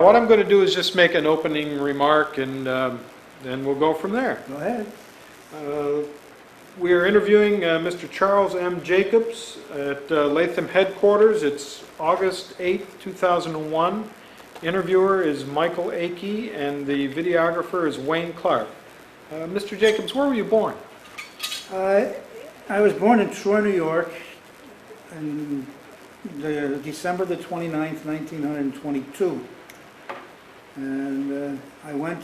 What I'm going to do is just make an opening remark, and then we'll go from there. Go ahead. We are interviewing Mr. Charles M. Jacobs at Latham headquarters. It's August 8, 2001. Interviewer is Michael Akey, and the videographer is Wayne Clark. Mr. Jacobs, where were you born? I was born in Troy, New York, on December the 29th, 1922. And I went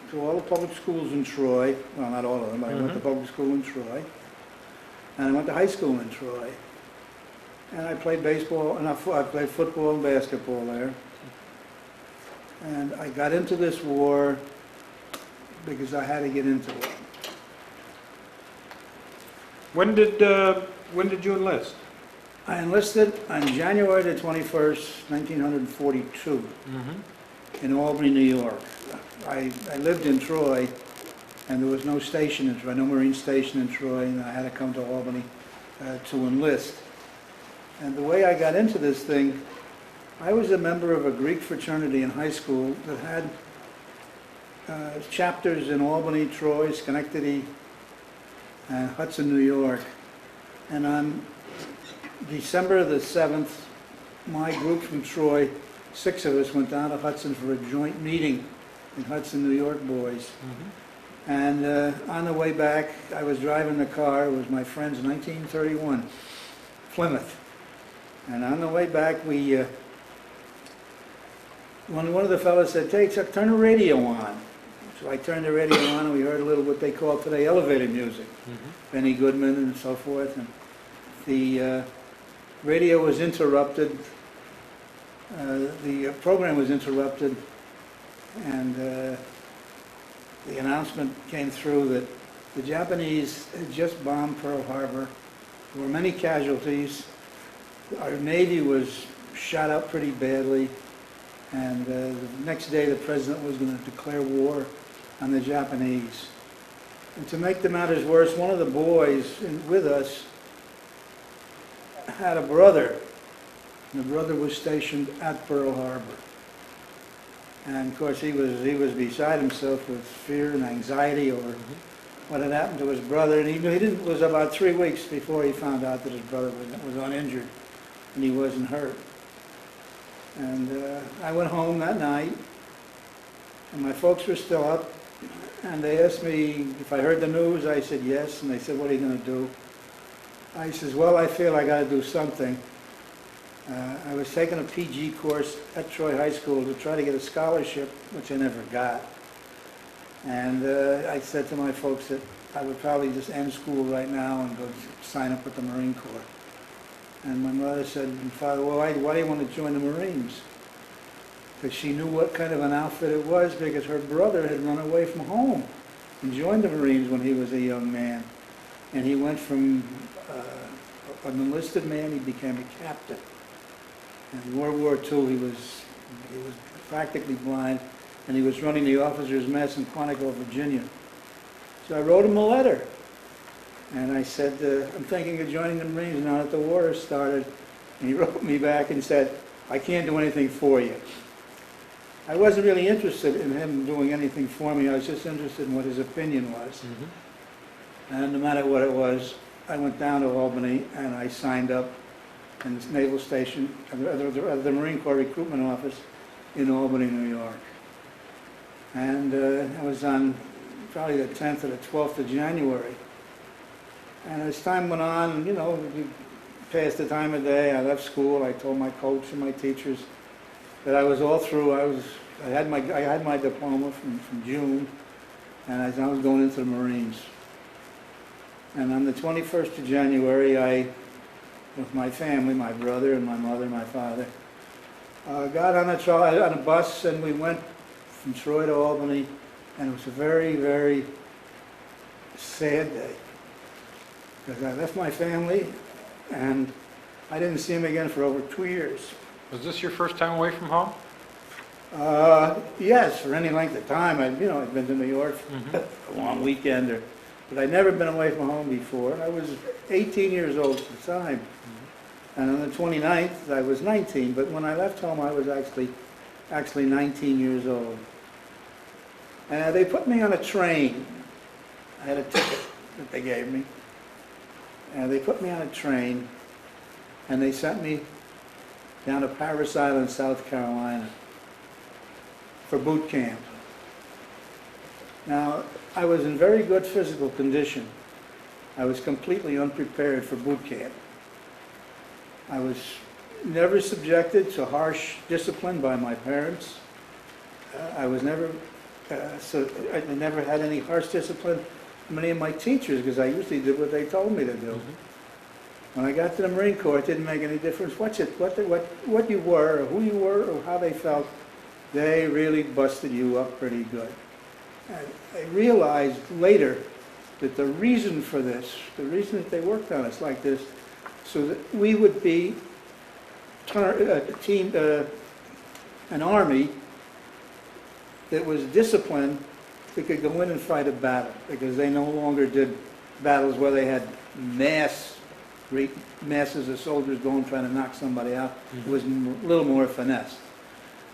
to all the public schools in Troy. Well, not all of them, but I went to public school in Troy. And I went to high school in Troy. And I played baseball, and I played football and basketball there. And I got into this war because I had to get into it. When did you enlist? I enlisted on January the 21st, 1942, in Albany, New York. I lived in Troy, and there was no station in Troy, no Marine station in Troy, and I had to come to Albany to enlist. And the way I got into this thing, I was a member of a Greek fraternity in high school that had chapters in Albany, Troy, Schenectady, and Hudson, New York. And on December the 7th, my group from Troy, 6 of us, went down to Hudson for a joint meeting in Hudson, New York, boys. And on the way back, I was driving the car. It was my friend's 1931 Plymouth. And on the way back, one of the fellows said, "Hey, Chuck, turn the radio on." So I turned the radio on, and we heard a little what they call today elevator music, Benny Goodman and so forth. And the radio was interrupted. The program was interrupted, and the announcement came through that the Japanese had just bombed Pearl Harbor. There were many casualties. Our Navy was shot up pretty badly, and the next day the President was going to declare war on the Japanese. And to make the matters worse, one of the boys with us had a brother. And the brother was stationed at Pearl Harbor. And of course he was beside himself with fear and anxiety over what had happened to his brother. And it was about 3 weeks before he found out that his brother was uninjured and he wasn't hurt. And I went home that night, and my folks were still up, and they asked me if I heard the news. I said yes, and they said, "What are you going to do?" I says, "Well, I feel I got to do something." I was taking a PG course at Troy High School to try to get a scholarship, which I never got. And I said to my folks that I would probably just end school right now and go sign up with the Marine Corps. And my mother said, "Father, well, why do you want to join the Marines?" Because she knew what kind of an outfit it was, because her brother had run away from home and joined the Marines when he was a young man. And he went from an enlisted man, he became a captain. And in World War II, he was practically blind, and he was running the officers' mess in Quantico, Virginia. So I wrote him a letter, and I said, "I'm thinking of joining the Marines now that the war has started." And he wrote me back and said, "I can't do anything for you." I wasn't really interested in him doing anything for me. I was just interested in what his opinion was. And no matter what it was, I went down to Albany and I signed up in this naval station, the Marine Corps recruitment office in Albany, New York. And I was on probably the 10th or the 12th of January. And as time went on, we passed the time of day. I left school. I told my coach and my teachers that I was all through. I had my diploma from June, and I was going into the Marines. And on the 21st of January, with my family, my brother and my mother and my father, got on a bus, and we went from Troy to Albany, and it was a very, very sad day, because I left my family, and I didn't see him again for over 2 years. Was this your first time away from home? Yes, for any length of time. I'd been to New York for a long weekend, but I'd never been away from home before. I was 18 years old at the time. And on the 29th, I was 19, but when I left home, I was actually actually 19 years old. And they put me on a train. I had a ticket that they gave me. And they put me on a train, and they sent me down to Parris Island, South Carolina, for boot camp. Now, I was in very good physical condition. I was completely unprepared for boot camp. I was never subjected to harsh discipline by my parents. I never had any harsh discipline from any of my teachers, because I usually did what they told me to do. Mm-hmm. When I got to the Marine Corps, it didn't make any difference what you were, or who you were, or how they felt. They really busted you up pretty good. And I realized later that the reason for this, the reason that they worked on us like this, so that we would be an army that was disciplined, that could go in and fight a battle, because they no longer did battles where they had great masses of soldiers going trying to knock somebody out. It was a little more finesse.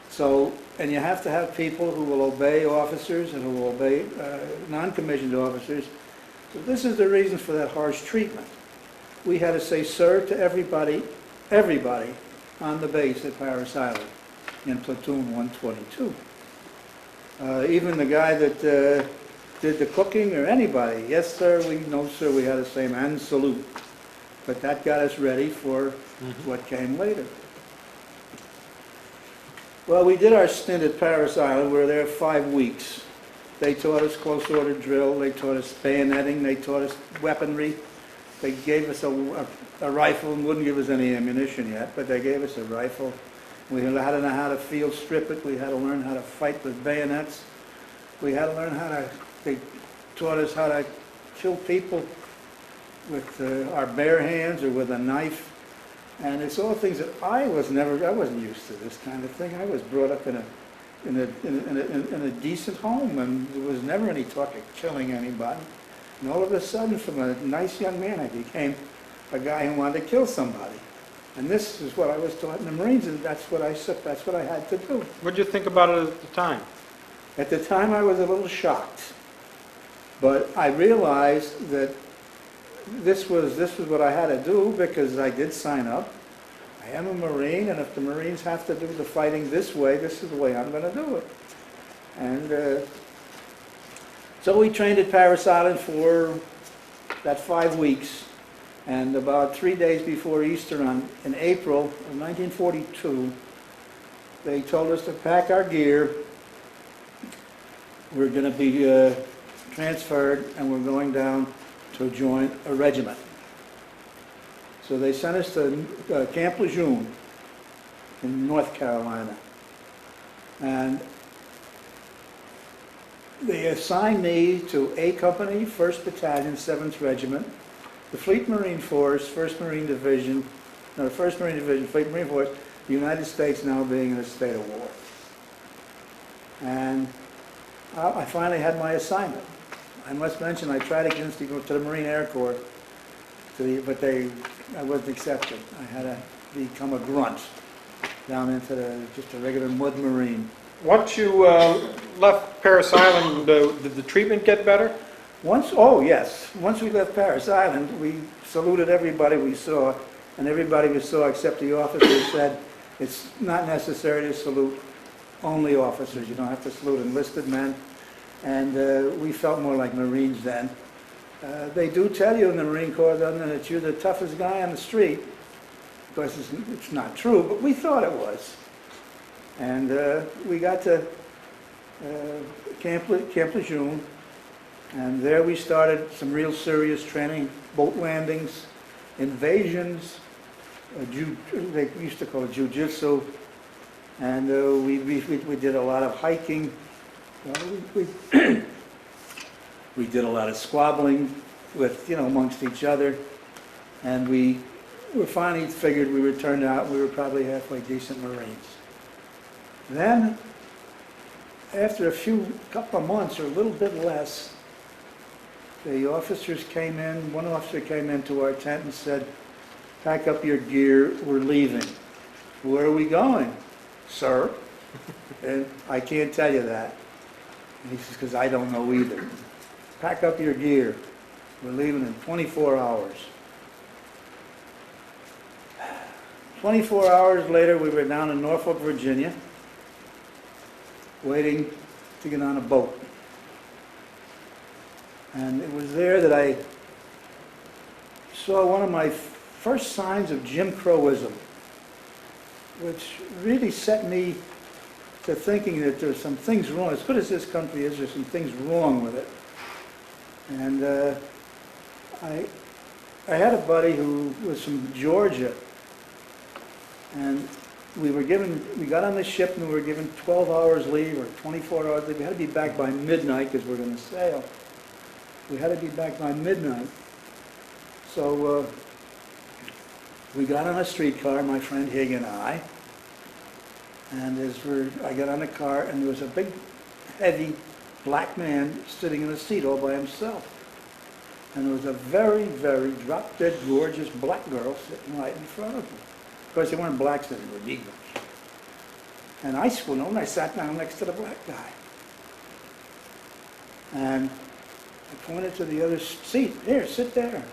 So, and you have to have people who will obey officers and who will obey non-commissioned officers. So this is the reason for that harsh treatment. We had to say sir to everybody on the base at Parris Island in platoon 122. Even the guy that did the cooking, or anybody, yes sir, no sir, we had to say and salute. But that got us ready for what came later. Well, we did our stint at Parris Island. We were there 5 weeks. They taught us close order drill, they taught us bayoneting, they taught us weaponry. They gave us a rifle and wouldn't give us any ammunition yet, but they gave us a rifle. We had to know how to field strip it. We had to learn how to fight with bayonets. We had to learn they taught us how to kill people with our bare hands or with a knife. And it's all things that I wasn't used to this kind of thing. I was brought up in a decent home, and there was never any talk of killing anybody. And all of a sudden, from a nice young man, I became a guy who wanted to kill somebody. And this is what I was taught in the Marines, and that's what I had to do. What did you think about it at the time? At the time, I was a little shocked. But I realized that this was what I had to do, because I did sign up. I am a Marine, and if the Marines have to do the fighting this way, this is the way I'm going to do it. And so we trained at Parris Island for that 5 weeks. And about 3 days before Easter in April of 1942, they told us to pack our gear. We're going to be transferred, and we're going down to join a regiment. So they sent us to Camp Lejeune in North Carolina. And they assigned me to A Company, 1st Battalion, 7th Regiment, the Fleet Marine Force, 1st Marine Division, Fleet Marine Force, the United States now being in a state of war. And I finally had my assignment. I must mention, I tried against to go to the Marine Air Corps, but I wasn't accepted. I had to become a grunt down into just a regular mud Marine. Once you left Parris Island, did the treatment get better? Oh yes. Once we left Parris Island, we saluted everybody we saw, and everybody we saw except the officers said it's not necessary to salute only officers. You don't have to salute enlisted men. And we felt more like Marines then. They do tell you in the Marine Corps then that you're the toughest guy on the street. Of course, it's not true, but we thought it was. And we got to Camp Lejeune, and there we started some real serious training, boat landings, invasions, they used to call it jiu-jitsu, and we did a lot of hiking. We did a lot of squabbling with, amongst each other, and we finally figured we would turn out we were probably halfway decent Marines. Then, after a couple of months or a little bit less, the officers came in. One officer came into our tent and said, "Pack up your gear, we're leaving." "Where are we going?" "Sir, And I can't tell you that. And he says, because I don't know either. Pack up your gear. We're leaving in 24 hours. 24 hours later, we were down in Norfolk, Virginia, waiting to get on a boat. And it was there that I saw one of my first signs of Jim Crowism, which really set me to thinking that there's some things wrong. As good as this country is, there's some things wrong with it. And I had a buddy who was from Georgia, and we got on the ship and we were given 12 hours leave or 24 hours leave. We had to be back by midnight because we're going to sail. We had to be back by midnight. So we got on a streetcar, my friend Hig and I, and I got on the car, and there was a big, heavy black man sitting in a seat all by himself. And there was a very, very drop-dead gorgeous black girl sitting right in front of him. Of course, they weren't blacks, they were Negroes. And I schooled him, and I sat down next to the black guy. And I pointed to the other seat. Here, sit there.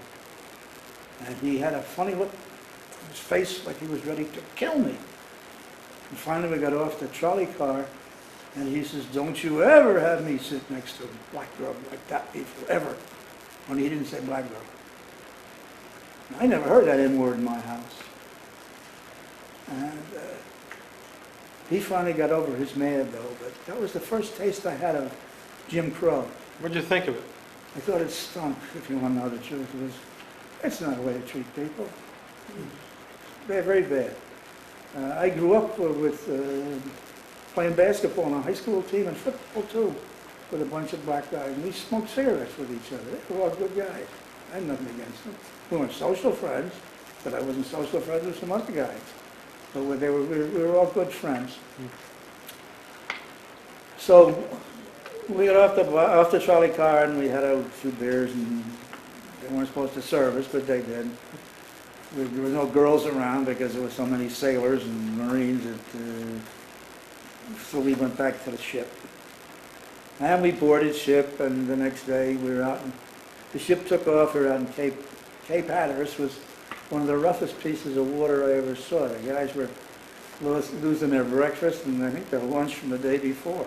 And he had a funny look on his face like he was ready to kill me. And finally we got off the trolley car, and he says, don't you ever have me sit next to a black girl like that before, ever. Only he didn't say black girl. I never heard that N-word in my house. And he finally got over his mad, though, but that was the first taste I had of Jim Crow. What'd you think of it? I thought it stunk, if you want to know the truth. It's not a way to treat people. They're very bad. I grew up with playing basketball on a high school team and football too, with a bunch of black guys. And we smoked cigarettes with each other. They were all good guys. I had nothing against them. We weren't social friends, but I wasn't social friends with some other guys. But we were all good friends. So we got off the trolley car, and we had a few beers, and they weren't supposed to serve us, but they did. There were no girls around because there were so many sailors and Marines. So we went back to the ship. And we boarded ship, and the next day we were out. The ship took off. We were out in Cape Hatteras. Was one of the roughest pieces of water I ever saw. The guys were losing their breakfast and I think their lunch from the day before.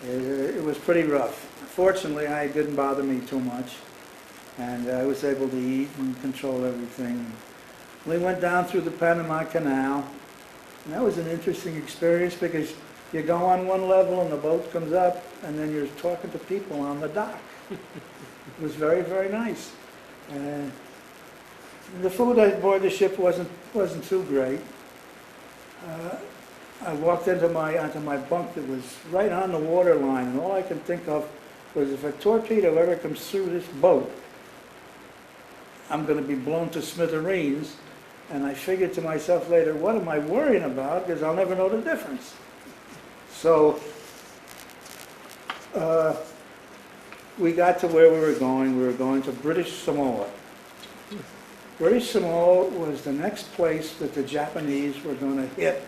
It was pretty rough. Fortunately, it didn't bother me too much, and I was able to eat and control everything. We went down through the Panama Canal, and that was an interesting experience because you go on one level and the boat comes up, and then you're talking to people on the dock. It was very, very nice. The food aboard the ship wasn't too great. I walked onto my bunk that was right on the water line, and all I could think of was if a torpedo ever comes through this boat, I'm going to be blown to smithereens. And I figured to myself later, what am I worrying about? Because I'll never know the difference. So we got to where we were going. We were going to British Samoa. British Samoa was the next place that the Japanese were going to hit,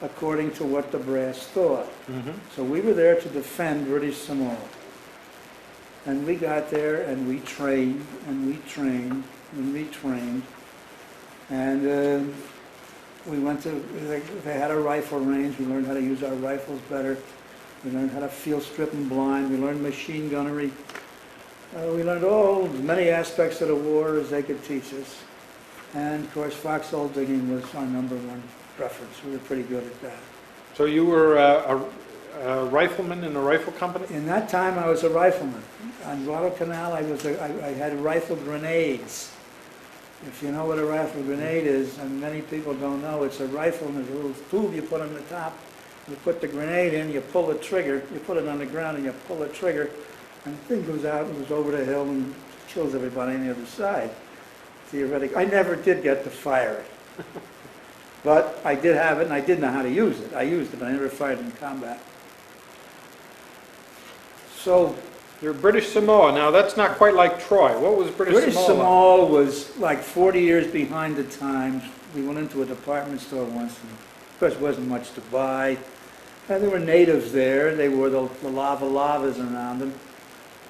according to what the brass thought. Mm-hmm. So we were there to defend British Samoa. And we got there, and we trained, and we trained, and we trained. And we went to, they had a rifle range. We learned how to use our rifles better. We learned how to field strip and blind. We learned machine gunnery. We learned as many aspects of the war as they could teach us. And of course, foxhole digging was our number one preference. We were pretty good at that. So you were a rifleman in a rifle company? In that time, I was a rifleman. On Guadalcanal, I had rifle grenades. If you know what a rifle grenade is, and many people don't know, it's a rifle and there's a little tube you put on the top. You put the grenade in, you pull the trigger, you put it on the ground and you pull the trigger, and the thing goes out and goes over the hill and kills everybody on the other side. Theoretically, I never did get to fire it. But I did have it, and I did know how to use it. I used it, but I never fired in combat. So, you're British Samoa. Now, that's not quite like Troy. What was British Samoa? Samoa was like 40 years behind the times. We went into a department store once, and of course, there wasn't much to buy. And there were natives there. They wore the lavas around them.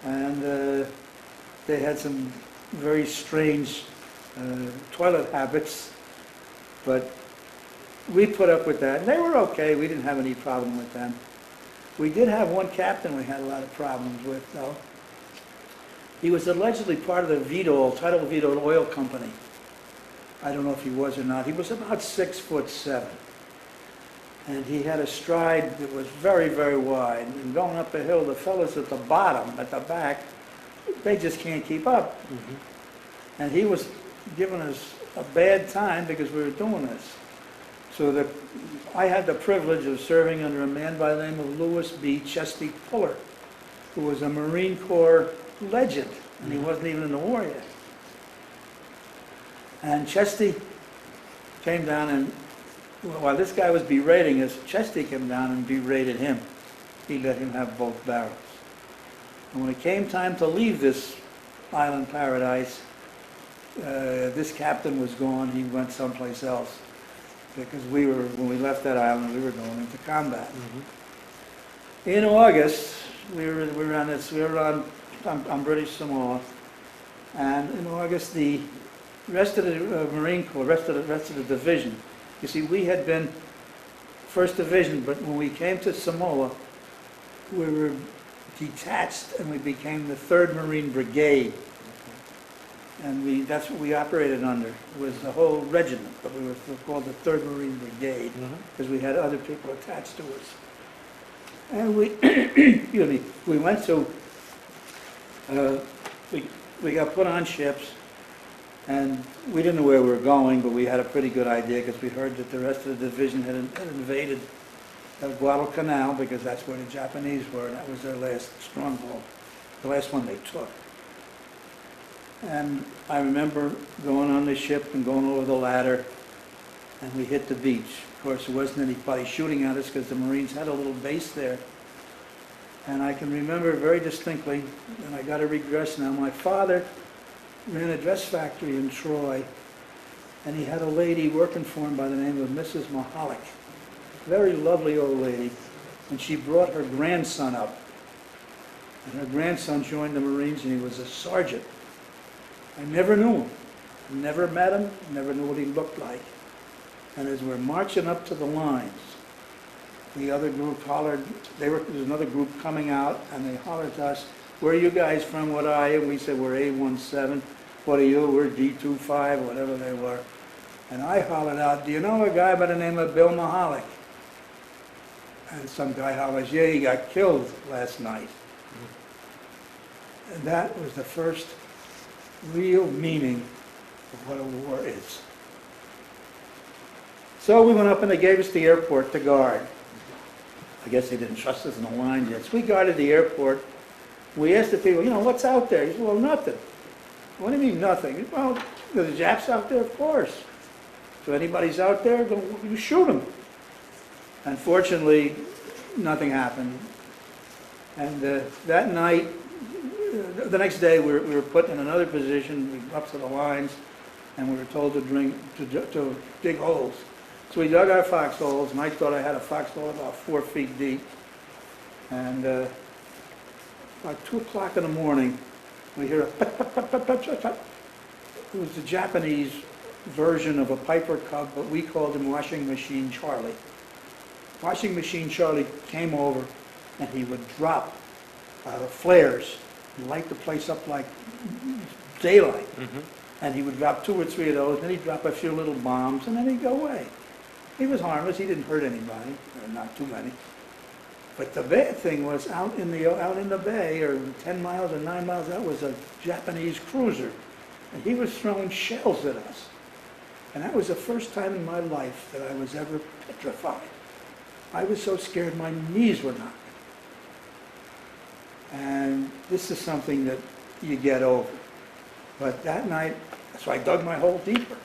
And they had some very strange toilet habits. But we put up with that. And they were okay. We didn't have any problem with them. We did have one captain we had a lot of problems with, though. He was allegedly part of the Tidal Vitol Oil Company. I don't know if he was or not. He was about 6'7". And he had a stride that was very, very wide. And going up a hill, the fellas at the bottom, at the back, they just can't keep up. And he was giving us a bad time because we were doing this. So I had the privilege of serving under a man by the name of Louis B. Chesty Puller, who was a Marine Corps legend, and he wasn't even in the war yet. And Chesty came down and, while this guy was berating us, Chesty came down and berated him. He let him have both barrels. And when it came time to leave this island paradise, this captain was gone. He went someplace else. Because when we left that island, we were going into combat. In August, we were on British Samoa, and in August, the rest of the Marine Corps, rest of the division. You see, we had been 1st Division, but when we came to Samoa, we were detached, and we became the 3rd Marine Brigade. And that's what we operated under. It was the whole regiment, but we were called the 3rd Marine Brigade because we had other people attached to us. And we, excuse me, we went to, we got put on ships, and we didn't know where we were going, but we had a pretty good idea because we heard that the rest of the division had invaded Guadalcanal because that's where the Japanese were, and that was their last stronghold, the last one they took. And I remember going on the ship and going over the ladder, and we hit the beach. Of course, there wasn't anybody shooting at us because the Marines had a little base there. And I can remember very distinctly, and I got to regress now, my father ran a dress factory in Troy, and he had a lady working for him by the name of Mrs. Mahalik. Very lovely old lady. And she brought her grandson up. And her grandson joined the Marines, and he was a sergeant. I never knew him, never met him, never knew what he looked like. And as we're marching up to the lines, the other group hollered, there was another group coming out, and they hollered to us, "Where are you guys from? What are you?" We said, "We're A17. What are you?" "We're D25, whatever they were. And I hollered out, "Do you know a guy by the name of Bill Mahalik?" And some guy hollers, "Yeah, he got killed last night." And that was the first real meaning of what a war is. So we went up and they gave us the airport to guard. I guess they didn't trust us in the line yet. So we guarded the airport. We asked the people, "What's out there?" He said, "Well, nothing." "What do you mean nothing?" "Well, there's Japs out there, of course. So anybody's out there, you shoot them." Unfortunately, nothing happened. And that night, the next day, we were put in another position. We were up to the lines, and we were told to dig holes. So we dug our foxholes, and I thought I had a foxhole about 4 feet deep. And about 2 o'clock in the morning, we hear a pat, pat, pat, pat, pat, pat. It was the Japanese version of a Piper Cub, but we called him Washing Machine Charlie. Washing Machine Charlie came over, and he would drop flares and light the place up like daylight. And he would drop 2 or 3 of those, and then he'd drop a few little bombs, and then he'd go away. He was harmless. He didn't hurt anybody, or not too many. But the bad thing was out in the bay, or 10 miles or 9 miles, that was a Japanese cruiser, and he was throwing shells at us. And that was the first time in my life that I was ever petrified. I was so scared my knees were knocking. And this is something that you get over. But that night, so I dug my hole deeper.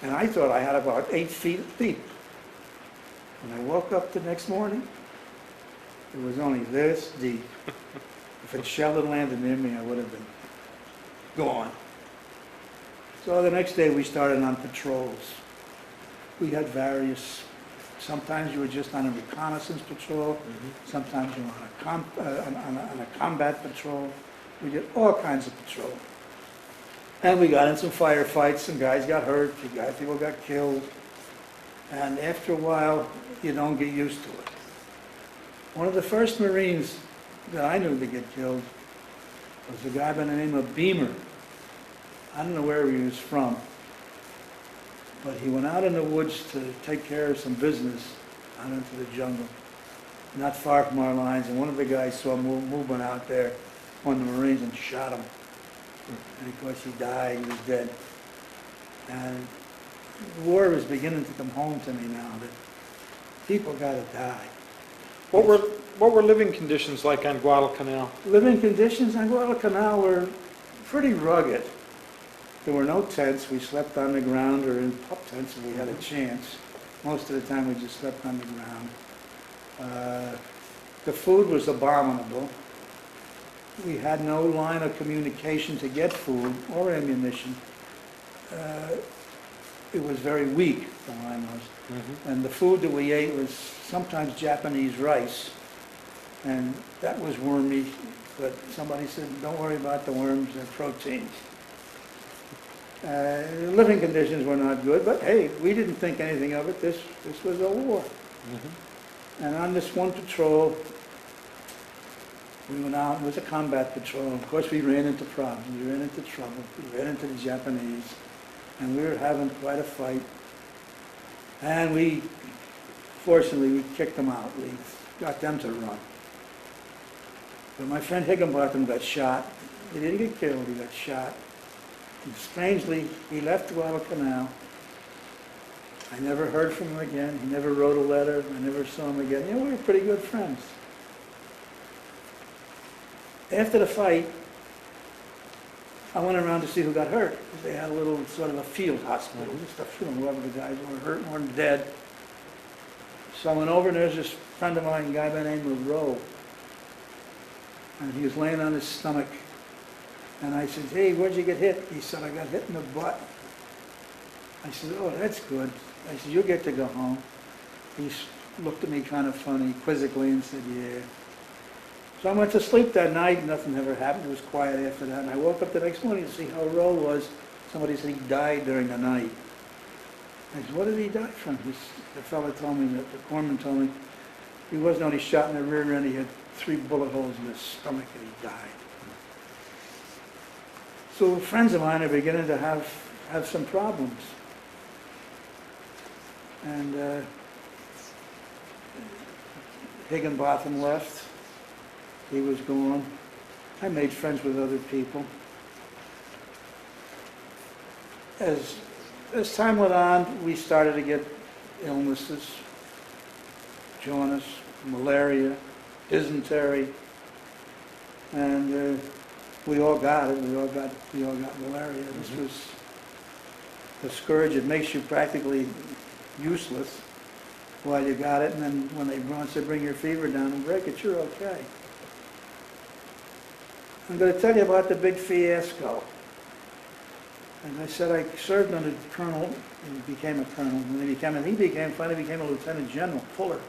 And I thought I had about 8 feet deep. When I woke up the next morning, it was only this deep. If a shell had landed near me, I would have been gone. So the next day we started on patrols. We had various Sometimes you were just on a reconnaissance patrol. Sometimes you were on a combat patrol. We did all kinds of patrol. And we got in some firefights, some guys got hurt, people got killed. And after a while, you don't get used to it. One of the first Marines that I knew to get killed was a guy by the name of Beamer. I don't know where he was from, but he went out in the woods to take care of some business out into the jungle, not far from our lines, and one of the guys saw movement out there, one of the Marines, and shot him. And of course he died, he was dead. And the war was beginning to come home to me now, that people got to die. What were living conditions like on Guadalcanal? Living conditions on Guadalcanal were pretty rugged. There were no tents. We slept on the ground or in pup tents if we had a chance. Most of the time we just slept on the ground. The food was abominable. We had no line of communication to get food or ammunition. It was very weak, the line was. And the food that we ate was sometimes Japanese rice, and that was wormy, but somebody said, don't worry about the worms, they're proteins. Living conditions were not good, but hey, we didn't think anything of it. This was a war. And on this one patrol, we went out, it was a combat patrol. Of course, we ran into problems, we ran into trouble, we ran into the Japanese, and we were having quite a fight. And fortunately, we kicked them out. We got them to run. But my friend Higginbotham got shot. He didn't get killed, he got shot. And strangely, he left Guadalcanal. I never heard from him again. He never wrote a letter. I never saw him again. You know, we were pretty good friends. After the fight, I went around to see who got hurt. They had a little sort of a field hospital, just a few, whoever the guys were hurt or dead. So I went over and there's this friend of mine, a guy by the name of Rowe. And he was laying on his stomach. And I said, hey, where'd you get hit? He said, I got hit in the butt. I said, oh, that's good. I said, you'll get to go home. He looked at me kind of funny, quizzically, and said, yeah. So I went to sleep that night. Nothing ever happened. It was quiet after that. And I woke up the next morning to see how Rowe was. Somebody said he died during the night. I said, what did he die from? The fellow told me, the corpsman told me, he wasn't only shot in the rear end, he had 3 bullet holes in his stomach and he died. So friends of mine are beginning to have some problems. And Higginbotham left. He was gone. I made friends with other people. As time went on, we started to get illnesses, jaundice, malaria, dysentery, and we all got it. We all got malaria. This was a scourge. It makes you practically useless while you got it, and then when they once they bring your fever down and break it, you're okay. I'm going to tell you about the big fiasco. As I said, I served under the colonel and became a colonel. When he finally became a lieutenant general, Fuller.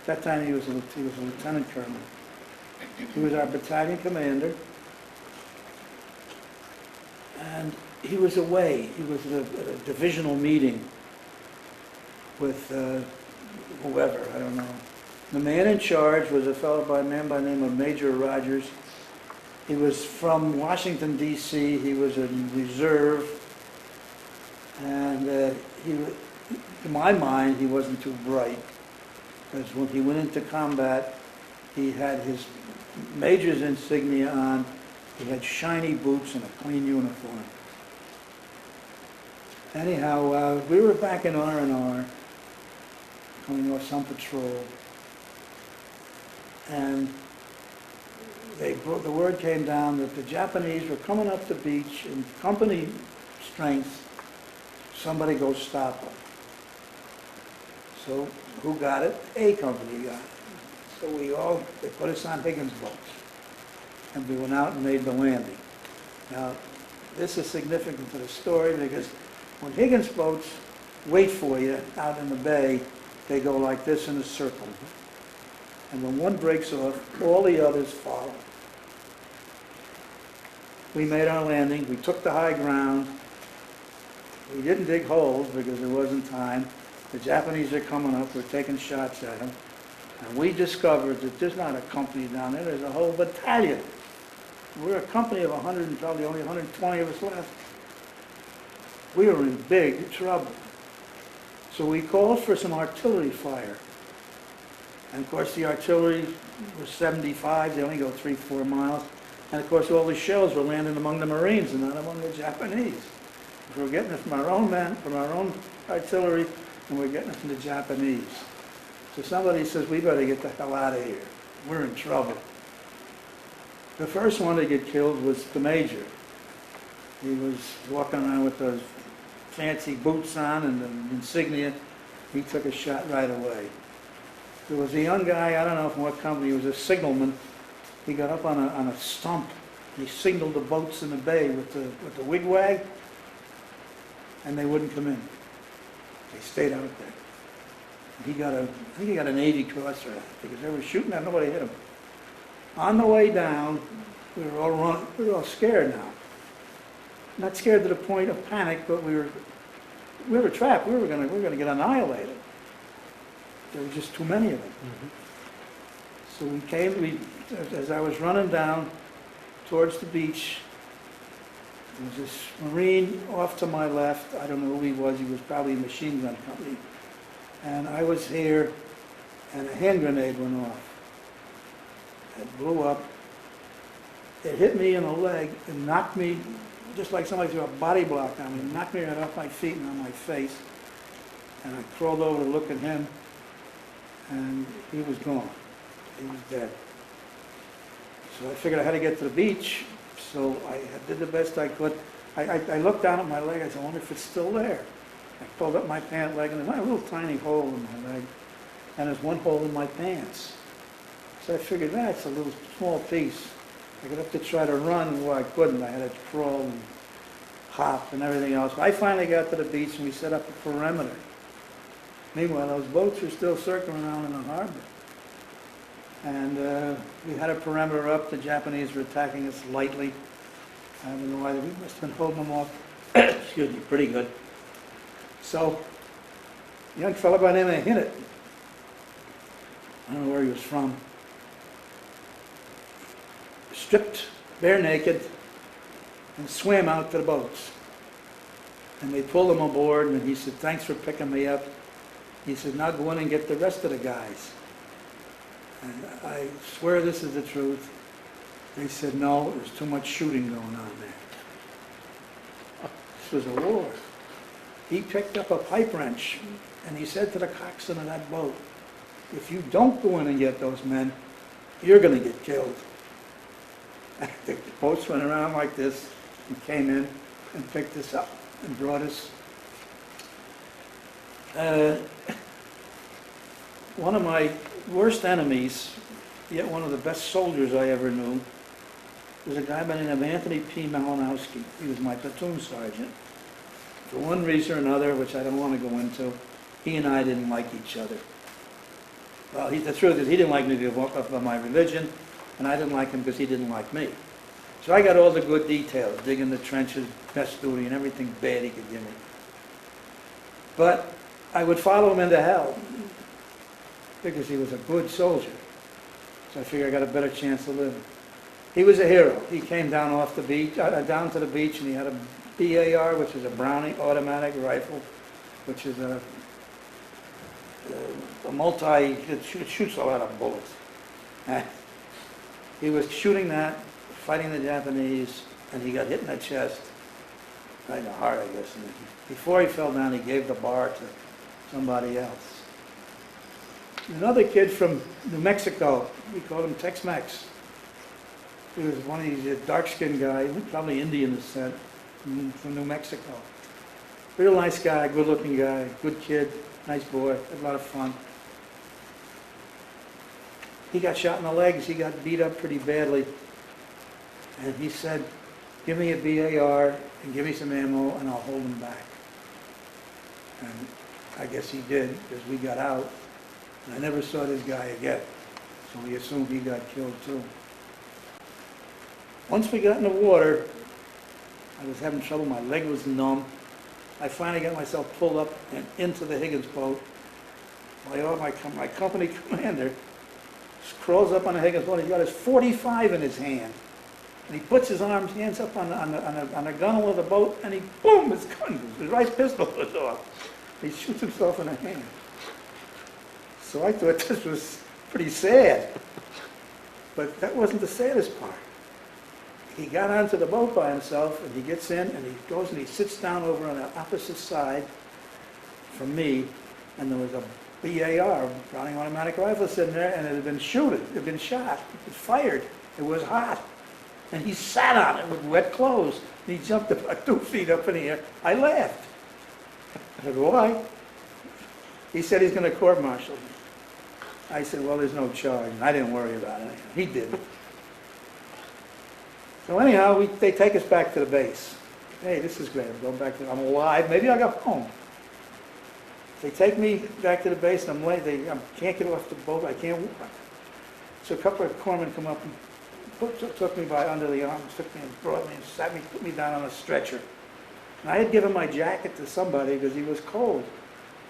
At that time, he was a lieutenant colonel. He was our battalion commander. And he was away. He was at a divisional meeting with whoever, I don't know. The man in charge was a man by the name of Major Rogers. He was from Washington, D.C. He was in reserve. And to my mind, he wasn't too bright. Because when he went into combat, he had his major's insignia on. He had shiny boots and a clean uniform. Anyhow, we were back in R&R, coming off some patrol, and the word came down that the Japanese were coming up the beach in company strength. Somebody go stop them. So who got it? A company got it. So they put us on Higgins boats. And we went out and made the landing. Now, this is significant to the story because when Higgins boats wait for you out in the bay, They go like this in a circle. And when one breaks off, all the others follow. We made our landing. We took the high ground. We didn't dig holes because there wasn't time. The Japanese are coming up. We're taking shots at them. And we discovered that there's not a company down there. There's a whole battalion. We're a company of 100 and probably only 120 of us left. We were in big trouble. So we called for some artillery fire. And of course the artillery was 75. They only go 3-4 miles. And of course all the shells were landing among the Marines and not among the Japanese. We're getting it from our own men, from our own artillery, and we're getting it from the Japanese. So somebody says, we better get the hell out of here. We're in trouble. The first one to get killed was the major. He was walking around with those fancy boots on and the insignia. He took a shot right away. There was a young guy, I don't know from what company, he was a signalman. He got up on a stump. He signaled the boats in the bay with the wigwag, and they wouldn't come in. They stayed out there. I think he got a Navy Cross for that, because they were shooting and nobody hit him. On the way down, we were all running. We were all scared now. Not scared to the point of panic, but we were trapped. We were going to get annihilated. There were just too many of them. So as I was running down towards the beach, there was this Marine off to my left. I don't know who he was. He was probably a machine gun company. And I was here, and a hand grenade went off. It blew up. It hit me in the leg and knocked me, just like somebody threw a body block on me, and knocked me right off my feet and on my face. And I crawled over to look at him, and he was gone. He was dead. So I figured I had to get to the beach, so I did the best I could. I looked down at my leg. I said, I wonder if it's still there. I pulled up my pant leg, and there's a little tiny hole in my leg, and there's one hole in my pants. So I figured, that's a little small piece. I could have to try to run, well, I couldn't. I had to crawl and hop and everything else. I finally got to the beach, and we set up a perimeter. Meanwhile, those boats were still circling around in the harbor. And we had a perimeter up. The Japanese were attacking us lightly. I don't know why. We must have been holding them off, excuse me, pretty good. So, a young fellow by the name of Hinnett, I don't know where he was from, stripped, bare naked, and swam out to the boats. And they pulled him aboard, and he said, thanks for picking me up. He said, now go in and get the rest of the guys. And I swear this is the truth. They said, no, there's too much shooting going on there. This was a war. He picked up a pipe wrench, and he said to the coxswain of that boat, if you don't go in and get those men, you're going to get killed. And the boats went around like this and came in and picked us up and brought us. One of my worst enemies, yet one of the best soldiers I ever knew, was a guy by the name of Anthony P. Malinowski. He was my platoon sergeant. For one reason or another, which I don't want to go into, he and I didn't like each other. Well, the truth is, he didn't like me because of my religion, and I didn't like him because he didn't like me. So I got all the good details, digging the trenches, best duty, and everything bad he could give me. But I would follow him into hell because he was a good soldier. So I figured I got a better chance of living. He was a hero. He came down off the beach, down to the beach, and he had a BAR, which is a Browning automatic rifle, which is a it shoots a lot of bullets. And he was shooting that, fighting the Japanese, and he got hit in the chest, right in the heart, I guess. And before he fell down, he gave the bar to somebody else. Another kid from New Mexico, we called him Tex-Mex. He was one of these dark-skinned guys, probably Indian descent, from New Mexico. Real nice guy, good-looking guy, good kid, nice boy, had a lot of fun. He got shot in the legs, he got beat up pretty badly. And he said, give me a BAR and give me some ammo and I'll hold him back. And I guess he did, because we got out, and I never saw this guy again. So we assumed he got killed too. Once we got in the water, I was having trouble, my leg was numb. I finally got myself pulled up and into the Higgins boat. My company commander crawls up on the Higgins boat, he's got his .45 in his hand. And he puts his hands up on the gunnel of the boat, and he, boom, his right pistol goes off. He shoots himself in the hand. So I thought this was pretty sad. But that wasn't the saddest part. He got onto the boat by himself, and he gets in, and he goes and he sits down over on the opposite side from me, and there was a BAR, Browning Automatic Rifle, sitting there, and it had been shot. It was fired. It was hot. And he sat on it with wet clothes. And he jumped about 2 feet up in the air. I laughed. I said, why? He said he's going to court-martial me. I said, well, there's no charge. And I didn't worry about it. He did. So anyhow, they take us back to the base. Hey, this is great. I'm going back I'm alive. Maybe I got home. They take me back to the base, and I can't get off the boat. I can't walk. So a couple of corpsmen come up and took me by under the arms, took me and brought me and put me down on a stretcher. And I had given my jacket to somebody because he was cold.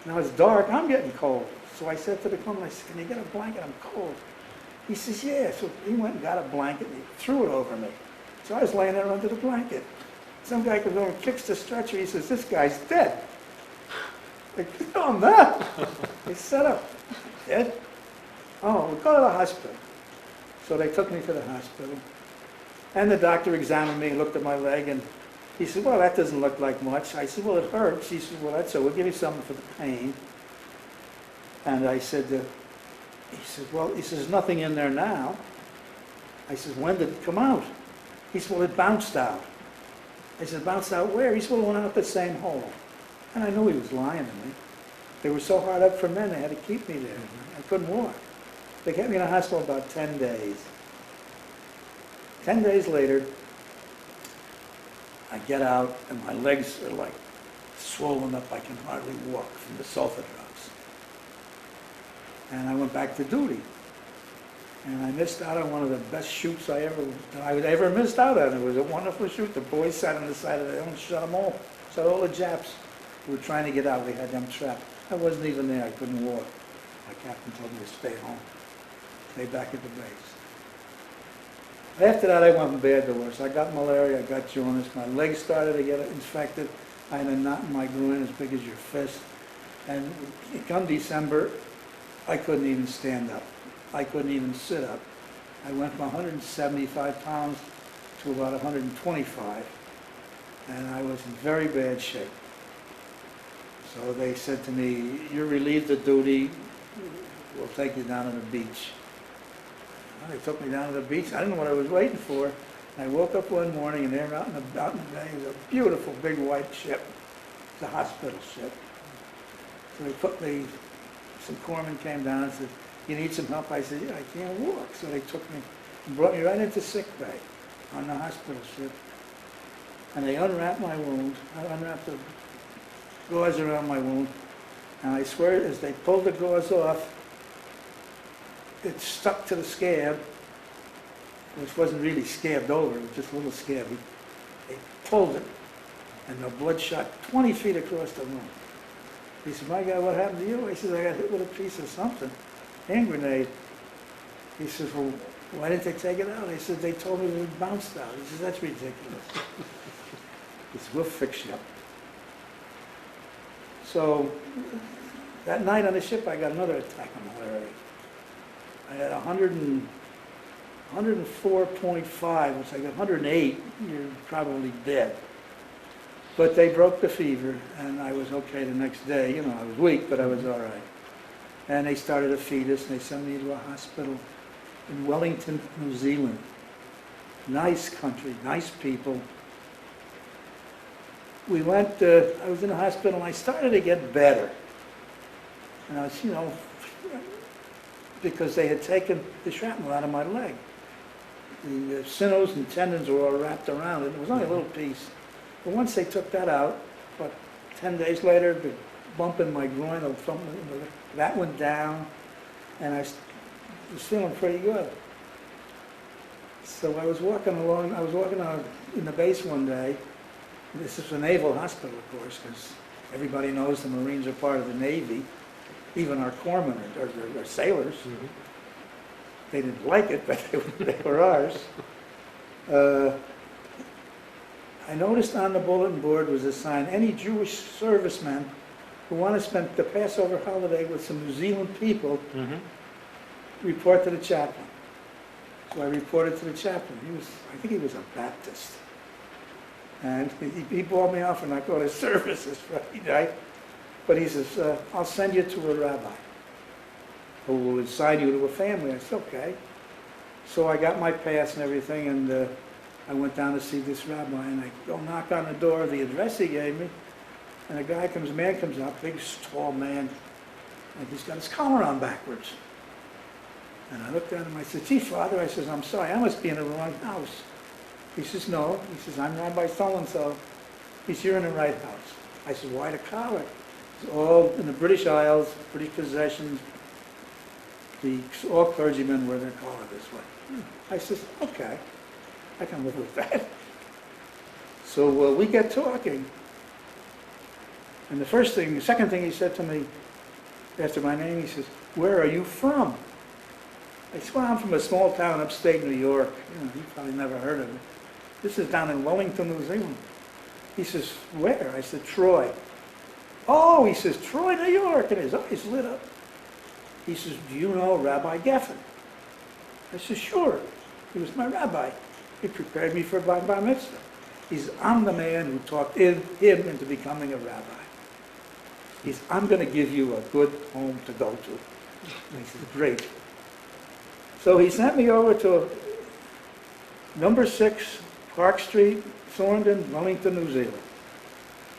Now it's dark. I'm getting cold. So I said to the corpsman, I said, can you get a blanket? I'm cold. He says, yeah. So he went and got a blanket, and he threw it over me. So I was laying there under the blanket. Some guy comes over and kicks the stretcher. He says, this guy's dead. Like, no, I'm not. He said, up. Dead? Oh, we'll go to the hospital. So they took me to the hospital. And the doctor examined me and looked at my leg, and he said, well, that doesn't look like much. I said, well, it hurts. He said, well, that's so. We'll give you something for the pain. And I said, he said, well, he says, there's nothing in there now. I said, when did it come out? He said, well, it bounced out. I said, bounced out where? He said, well, it went out the same hole. And I knew he was lying to me. They were so hard up for men, they had to keep me there. I couldn't walk. They kept me in the hospital about 10 days. 10 days later, I get out, and my legs are like swollen up. I can hardly walk from the sulfa drugs. And I went back to duty. And I missed out on one of the best shoots I ever missed out on. It was a wonderful shoot. The boys sat on the side of the hill and shot them all. Shot all the Japs who were trying to get out. We had them trapped. I wasn't even there. I couldn't walk. My captain told me to stay home. Stay back at the base. After that, I went from bad to worse. I got malaria. I got jaundice. My legs started to get infected. I had a knot in my groin as big as your fist. And come December, I couldn't even stand up. I couldn't even sit up. I went from 175 pounds to about 125, and I was in very bad shape. So they said to me, you're relieved of duty, we'll take you down to the beach. Well, they took me down to the beach. I didn't know what I was waiting for. I woke up one morning, and there out in the bay was a beautiful big white ship. It's a hospital ship. So they put me, some corpsmen came down and said, you need some help? I said, yeah, I can't walk. So they took me and brought me right into sick bay on the hospital ship. And they unwrapped my wound. I unwrapped the gauze around my wound. And I swear, as they pulled the gauze off, it stuck to the scab, which wasn't really scabbed over. It was just a little scabby. They pulled it, and the blood shot 20 feet across the room. He said, my God, what happened to you? I said, I got hit with a piece of something. Hand grenade. He says, well, why didn't they take it out? I said, they told me it bounced out. He says, that's ridiculous. He said, we'll fix you. So that night on the ship, I got another attack of malaria. I had 104.5, which I got 108, you're probably dead. But they broke the fever, and I was okay the next day. You know, I was weak, but I was all right. And they started to feed us, and they sent me to a hospital in Wellington, New Zealand. Nice country, nice people. We went, I was in the hospital, and I started to get better. And I was, you know, because they had taken the shrapnel out of my leg. The sinews and tendons were all wrapped around it. It was only a little piece. But once they took that out, about 10 days later, the bump in my groin or something. That went down, and I was feeling pretty good. So I was walking out in the base one day. This is a naval hospital, of course, because everybody knows the Marines are part of the Navy. Even our corpsmen are sailors. Mhm. They didn't like it, but they were ours. I noticed on the bulletin board was a sign, any Jewish servicemen who want to spend the Passover holiday with some New Zealand people, Mhm. report to the chaplain. So I reported to the chaplain. I think he was a Baptist. And he brought me off and I go to services Friday night. But he says, I'll send you to a rabbi who will assign you to a family. I said, okay. So I got my pass and everything, and I went down to see this rabbi, and I go knock on the door of the address he gave me, and a man comes out, big, tall man, and he's got his collar on backwards. And I looked at him, I said, Chief Father, I says, I'm sorry, I must be in the wrong house. He says, no. He says, I'm Rabbi so-and-so. He says, you're in the right house. I said, why the collar? It's all in the British Isles, British possessions. All clergymen wear their collar this way. I says, okay, I can live with that. So we get talking. And the second thing he said to me, after my name, he says, where are you from? I said, well, I'm from a small town upstate New York. You probably never heard of it. This is down in Wellington, New Zealand. He says, where? I said, Troy. Oh, he says, Troy, New York. And his eyes lit up. He says, do you know Rabbi Geffen? I said, sure. He was my rabbi. He prepared me for bar mitzvah. He says, I'm the man who talked him into becoming a rabbi. He says, I'm going to give you a good home to go to. And he says, great. So he sent me over to number 6, Park Street, Thorndon, Wellington, New Zealand,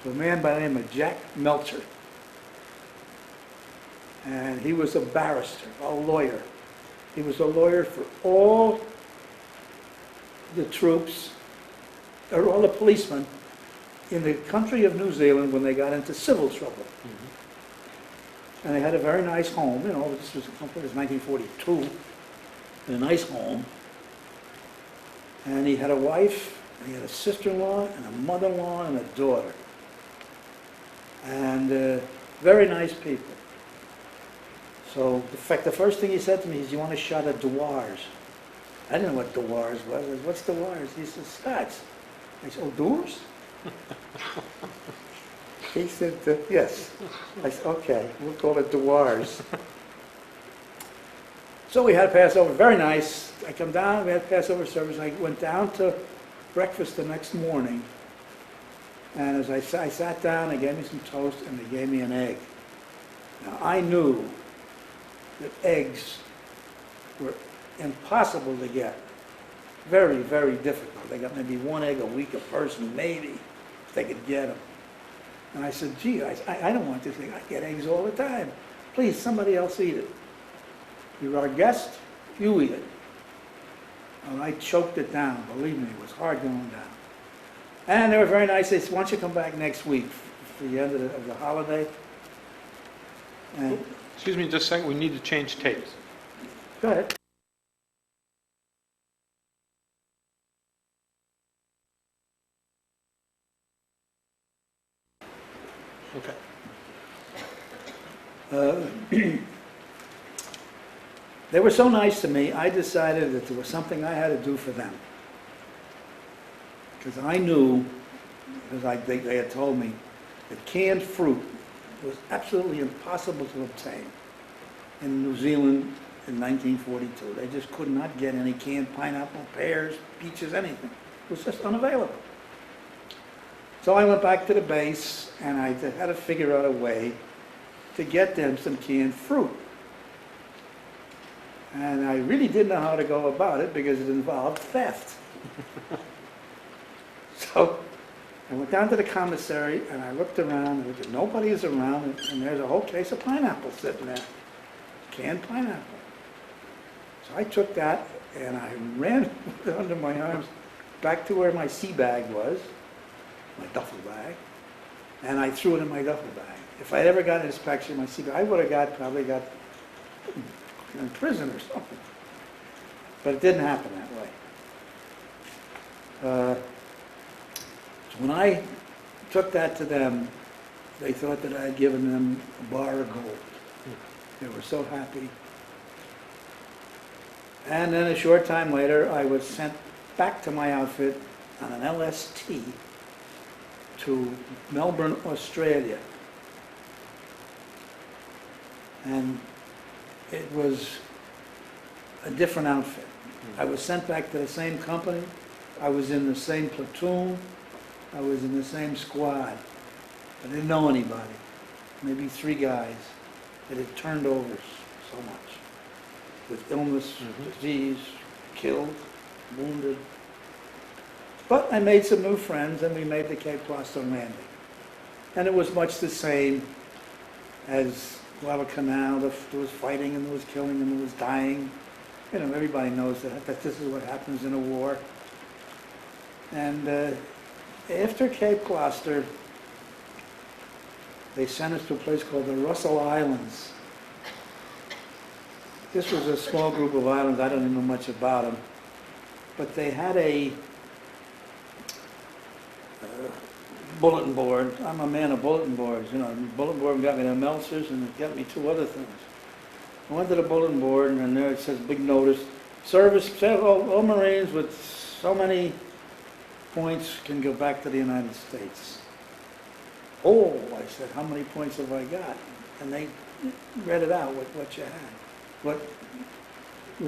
to a man by the name of Jack Melcher. And he was a barrister, a lawyer. He was a lawyer for all the troops, or all the policemen in the country of New Zealand when they got into civil trouble. Mm-hmm. And they had a very nice home. This was 1942. A nice home. And he had a wife, and he had a sister-in-law, and a mother-in-law, and a daughter. And very nice people. So, in fact, the first thing he said to me is, you want a shot at Dewars? I didn't know what Dewars was. I said, what's Dewars? He said, Scots. I said, oh, Dewars? He said, yes. I said, okay, we'll call it Dewars. So we had Passover, very nice. I come down, we had Passover service. I went down to breakfast the next morning. And as I sat down, they gave me some toast and they gave me an egg. Now, I knew that eggs were impossible to get. Very, very difficult. They got maybe one egg a week a person, maybe, if they could get them. And I said, gee, I don't want this thing. I get eggs all the time. Please, somebody else eat it. You're our guest, you eat it. And I choked it down. Believe me, it was hard going down. And they were very nice. They said, why don't you come back next week for the end of the holiday? And Excuse me just a second, we need to change tapes. go ahead. Okay. They were so nice to me, I decided that there was something I had to do for them. Because I knew, because they had told me, that canned fruit was absolutely impossible to obtain in New Zealand in 1942. They just could not get any canned pineapple, pears, peaches, anything. It was just unavailable. So I went back to the base, and I had to figure out a way to get them some canned fruit. And I really didn't know how to go about it because it involved theft. So I went down to the commissary and I looked around and nobody is around, and there's a whole case of pineapple sitting there, canned pineapple. So I took that and I ran with it under my arms back to where my sea bag was, my duffel bag, and I threw it in my duffel bag. if I'd ever got an inspection, my secret, I would have probably got in prison or something. But it didn't happen that way. So when I took that to them, they thought that I had given them a bar of gold. They were so happy. And then a short time later, I was sent back to my outfit on an LST to Melbourne, Australia. And it was a different outfit. I was sent back to the same company. I was in the same platoon. I was in the same squad. I didn't know anybody. Maybe 3 guys that had turned over so much. With illness, disease, killed, wounded. But I made some new friends and we made the Cape Glouster landing. And it was much the same as Guadalcanal. There was fighting and there was killing and there was dying. You know, everybody knows that this is what happens in a war. And after Cape Glouster, they sent us to a place called the Russell Islands. This was a small group of islands. I don't even know much about them. But they had a bulletin board. I'm a man of bulletin boards. You know, bulletin board got me the Meltzers and it got me 2 other things. I went to the bulletin board and there it says, big notice, service, all Marines with so many points can go back to the United States. Oh, I said, how many points have I got? And they read it out, what you had,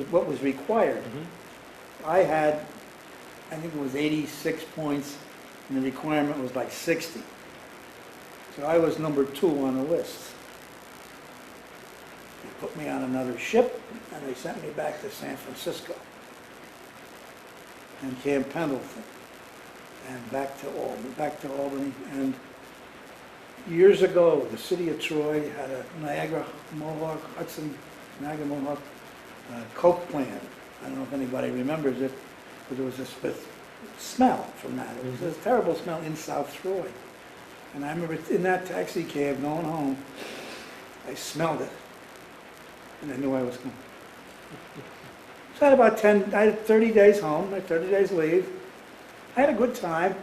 what was required. I had, I think it was 86 points, and the requirement was like 60. So I was number 2 on the list. They put me on another ship, and they sent me back to San Francisco, and Camp Pendleton, and back to Albany, and years ago, the city of Troy had a Niagara Mohawk coke plant. I don't know if anybody remembers it, but there was this smell from that. It was this terrible smell in South Troy. And I remember in that taxi cab going home, I smelled it. And I knew I was going. So I had 30 days home, 30 days leave. I had a good time.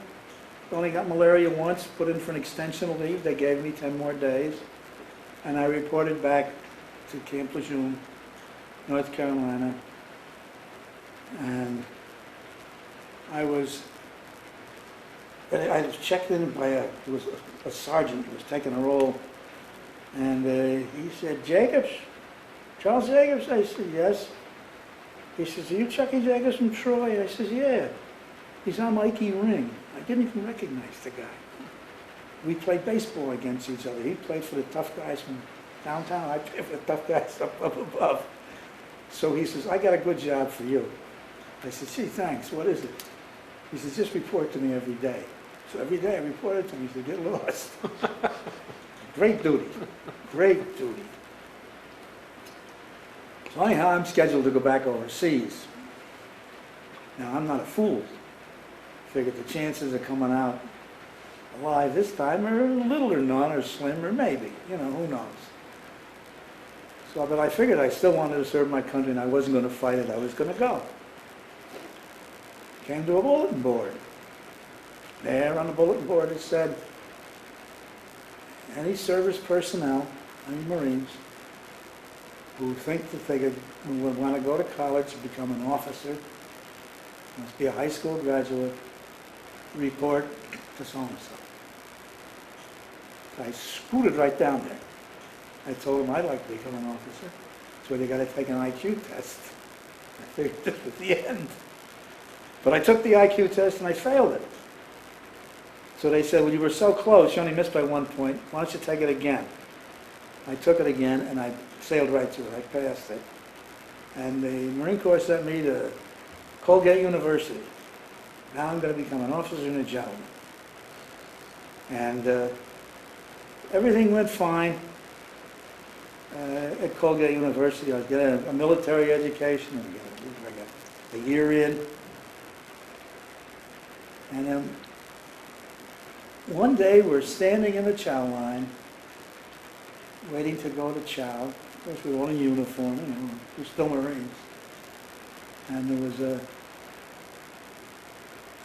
Only got malaria once, put in for an extension of leave. They gave me 10 more days. And I reported back to Camp Lejeune, North Carolina. And I was checked in by there was a sergeant who was taking a roll. And he said, Jacobs, Charles Jacobs? I said, yes. He says, are you Chucky Jacobs from Troy? I says, yeah. He's on Mikey Ring. I didn't even recognize the guy. We played baseball against each other. He played for the tough guys from downtown. I played for the tough guys up above. So he says, I got a good job for you. I said, gee, thanks. What is it? He says, just report to me every day. So every day I reported to him. He said, get lost. Great duty. Great duty. So anyhow, I'm scheduled to go back overseas. Now, I'm not a fool. Figured the chances of coming out alive this time are little or none, or slim, or maybe. You know, who knows. So, but I figured I still wanted to serve my country, and I wasn't going to fight it. I was going to go. Came to a bulletin board. There on the bulletin board it said, any service personnel, any Marines, who think that who would want to go to college and become an officer, must be a high school graduate, report to so-and-so. I scooted right down there. I told them I'd like to become an officer. So they got to take an IQ test. I figured this was the end. But I took the IQ test and I failed it. So they said, well, you were so close, you only missed by 1 point. Why don't you take it again? I took it again and I sailed right through it. I passed it. And the Marine Corps sent me to Colgate University. Now I'm going to become an officer and a gentleman. And everything went fine at Colgate University. I was getting a military education. I got a year in. And then one day we're standing in the chow line waiting to go to chow. Of course, we were all in uniform, you know, we're still Marines. And there was a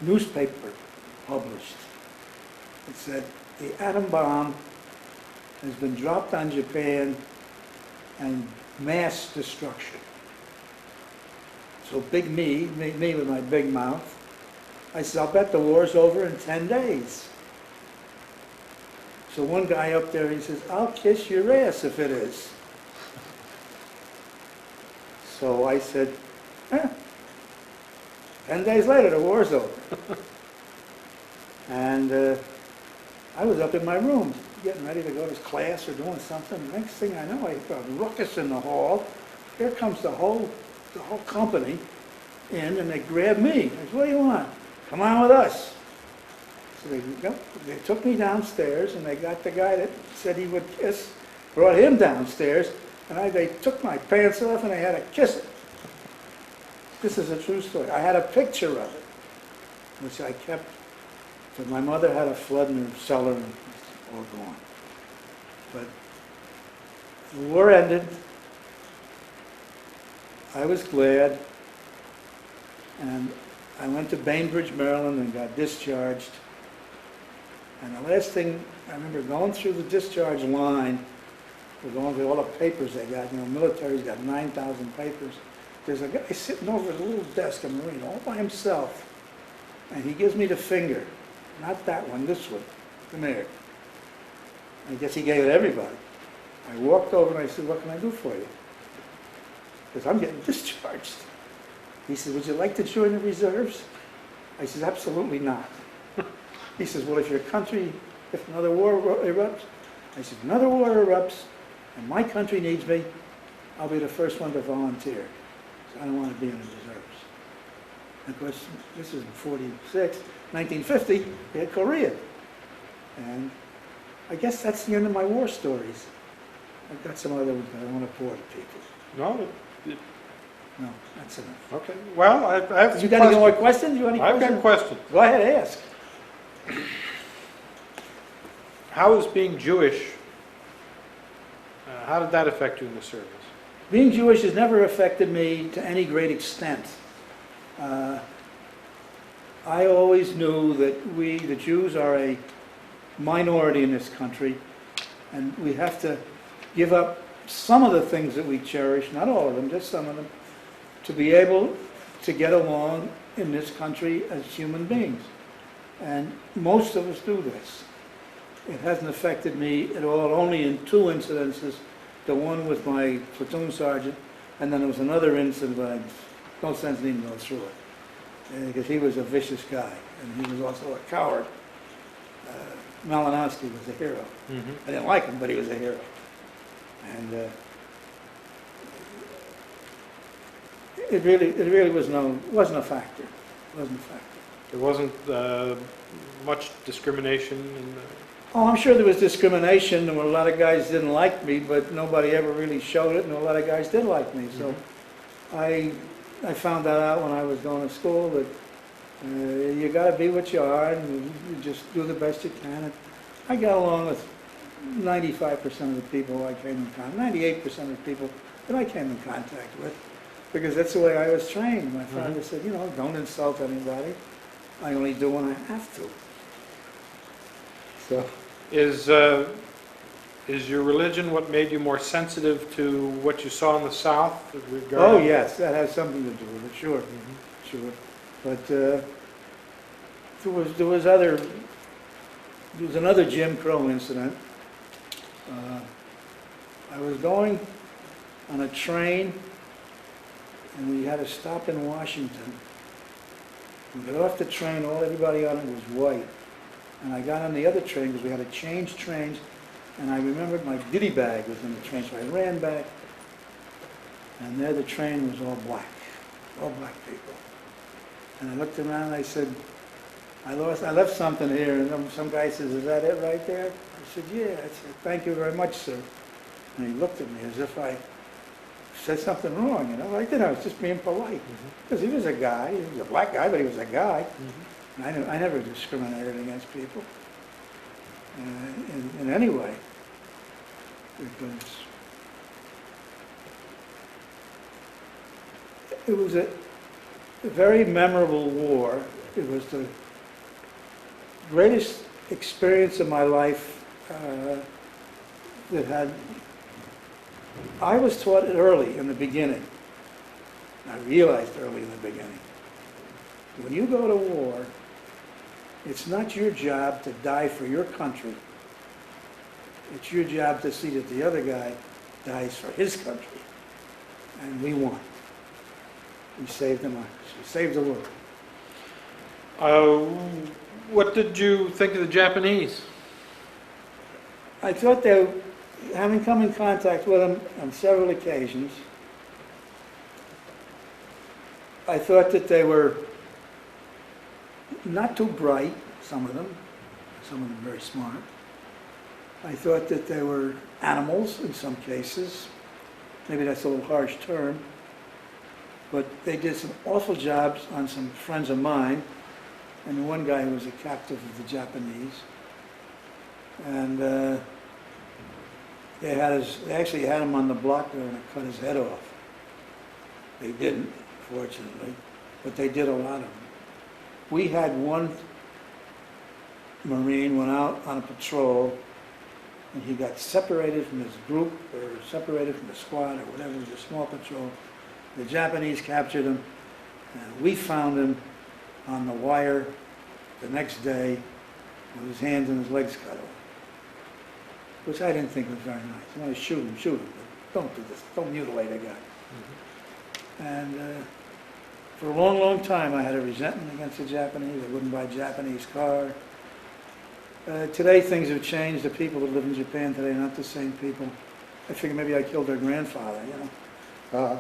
newspaper published. It said, the atom bomb has been dropped on Japan and mass destruction. So big me with my big mouth, I said, I'll bet the war's over in 10 days. So one guy up there, he says, I'll kiss your ass if it is. So I said, 10 days later, the war's over. And I was up in my room, getting ready to go to class or doing something. Next thing I know, I got a ruckus in the hall. Here comes the whole company in, and they grabbed me. I said, what do you want? Come on with us. So they took me downstairs, and they got the guy that said he would kiss, brought him downstairs, and they took my pants off, and they had to kiss it. This is a true story. I had a picture of it, which I kept. But my mother had a flood in her cellar, and it's all gone. But the war ended. I was glad, and I went to Bainbridge, Maryland, and got discharged. And the last thing, I remember going through the discharge line, we're going through all the papers they got. You know, military's got 9,000 papers. There's a guy sitting over at a little desk, a Marine, all by himself, and he gives me the finger. Not that one, this one. Come here. I guess he gave it to everybody. I walked over and I said, what can I do for you? Because I'm getting discharged. He said, would you like to join the reserves? I said, absolutely not. He says, well, if your country, if another war erupts, I said, another war erupts, and my country needs me, I'll be the first one to volunteer. So I don't want to be in the reserves. And of course, this is in 46. 1950, we had Korea. And I guess that's the end of my war stories. I've got some other ones, but I don't want to bore the people. No? No, that's enough. Okay. Well, I have some You got any more questions? You got any I've questions? got questions. Go ahead, ask. How is being Jewish, how did that affect you in the service? Being Jewish has never affected me to any great extent. I always knew that we, the Jews, are a minority in this country, and we have to give up some of the things that we cherish, not all of them, just some of them, to be able to get along in this country as human beings. And most of us do this. It hasn't affected me at all, only in two incidences, the one with my platoon sergeant, and then there was another incident, but no sense in even going through it, because he was a vicious guy, and he was also a coward. Malinowski was a hero. Mm-hmm. I didn't like him, but he was a hero. And it really wasn't a factor. It wasn't a factor. There wasn't much discrimination in the... Oh, I'm sure there was discrimination, and a lot of guys didn't like me, but nobody ever really showed it, and a lot of guys did like me. So I found that out when I was going to school, that you got to be what you are, and you just do the best you can. And I got along with 95% of the people I came in contact, 98% of the people that I came in contact with, because that's the way I was trained. My father said, you know, don't insult anybody. I only do when I have to. So, is your religion what made you more sensitive to what you saw in the South? oh yes, that has something to do with it, sure, sure. But there was another Jim Crow incident. I was going on a train, and we had to stop in Washington. We got off the train, everybody on it was white. And I got on the other train because we had to change trains, and I remembered my ditty bag was in the train, so I ran back, and there the train was all black people. And I looked around and I said, I left something here, and some guy says, is that it right there? I said, yeah. I said, thank you very much, sir. And he looked at me as if I said something wrong, you know. I didn't, I was just being polite. Because he was a guy, he was a black guy, but he was a guy. And I never discriminated against people in any way. because it was a very memorable war. It was the greatest experience of my life I was taught it early in the beginning. I realized early in the beginning. When you go to war, it's not your job to die for your country. It's your job to see that the other guy dies for his country. And we won. We saved the lives. We saved the world. What did you think of the Japanese? I thought they, having come in contact with them on several occasions, I thought that they were not too bright, some of them very smart. I thought that they were animals in some cases. Maybe that's a little harsh term. But they did some awful jobs on some friends of mine, and one guy who was a captive of the Japanese. And they actually had him on the block there and cut his head off. They didn't, fortunately, but they did a lot of them. We had one Marine went out on a patrol, and he got separated from his group, or separated from the squad, or whatever, it was a small patrol. The Japanese captured him, and we found him on the wire the next day with his hands and his legs cut off, which I didn't think was very nice. You want to shoot him, but don't do this. Don't mutilate a guy. Mm-hmm. And for a long, long time, I had a resentment against the Japanese. I wouldn't buy a Japanese car. Today, things have changed. The people that live in Japan today are not the same people. I figure maybe I killed their grandfather, you know.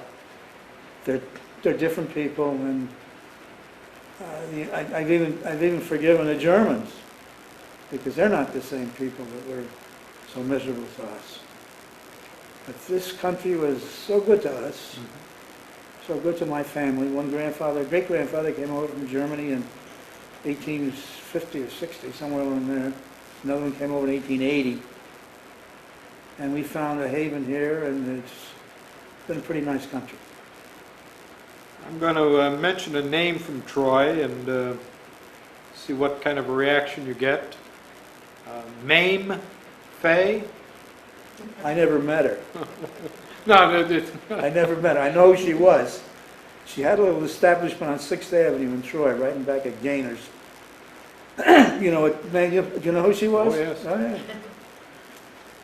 They're different people, and I've even forgiven the Germans, because they're not the same people that were so miserable to us. But this country was so good to us, so good to my family. One great-grandfather came over from Germany in 1850 or 60, somewhere along there. Another one came over in 1880. And we found a haven here, and it's been a pretty nice country. I'm going to mention a name from Troy and see what kind of a reaction you get. Mame Faye. I never met her. No, I never met her. I know who she was. She had a little establishment on 6th Avenue in Troy, right in back at Gainer's. You know what, do you know who she was? Oh, yes. Oh, yeah.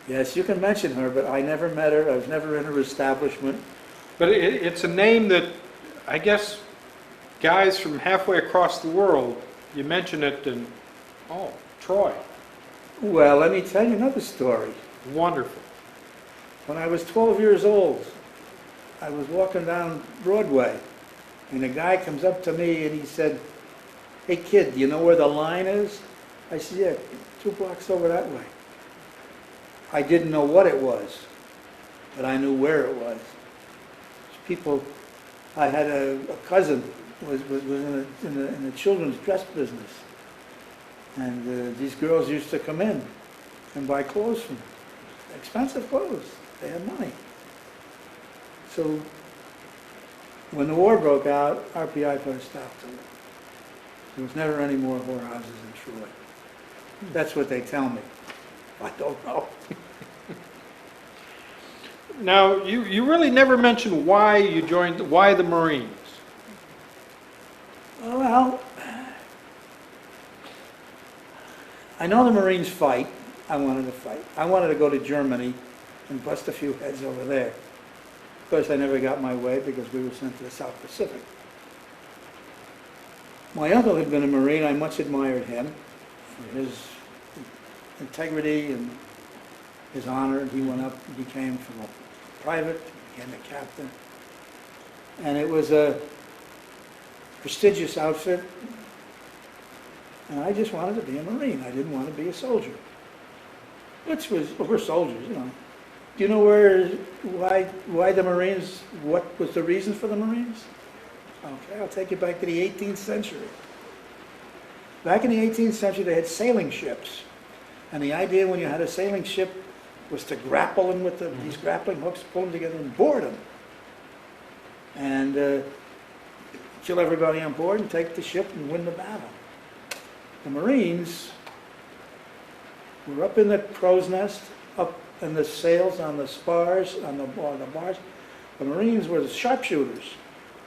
Yes, you can mention her, but I never met her. I was never in her establishment. But it's a name that I guess guys from halfway across the world, you mention it and, oh, Troy. Well, let me tell you another story. Wonderful. When I was 12 years old, I was walking down Broadway, and a guy comes up to me and he said, "Hey kid, do you know where the line is?" I said, "Yeah, 2 blocks over that way." I didn't know what it was, but I knew where it was. People, I had a cousin was in the children's dress business, and these girls used to come in and buy clothes from them. Expensive clothes. They had money. So when the war broke out, RPI put a stop to it. There was never any more whorehouses in Troy. That's what they tell me. I don't know. Now, you really never mentioned why you joined, why the Marines? Well, I know the Marines fight. I wanted to fight. I wanted to go to Germany and bust a few heads over there. Of course, I never got my way because we were sent to the South Pacific. My uncle had been a Marine. I much admired him for his integrity and his honor. He went up, he came from a private, became a captain. And it was a prestigious outfit. And I just wanted to be a Marine. I didn't want to be a soldier. Which was, well, we're soldiers, you know. Do you know why the Marines, what was the reason for the Marines? Okay, I'll take you back to the 18th century. Back in the 18th century, they had sailing ships. And the idea when you had a sailing ship was to grapple them with these grappling hooks, pull them together and board them. And kill everybody on board and take the ship and win the battle. The Marines were up in the crow's nest, up in the sails, on the spars, on the bars. The Marines were the sharpshooters.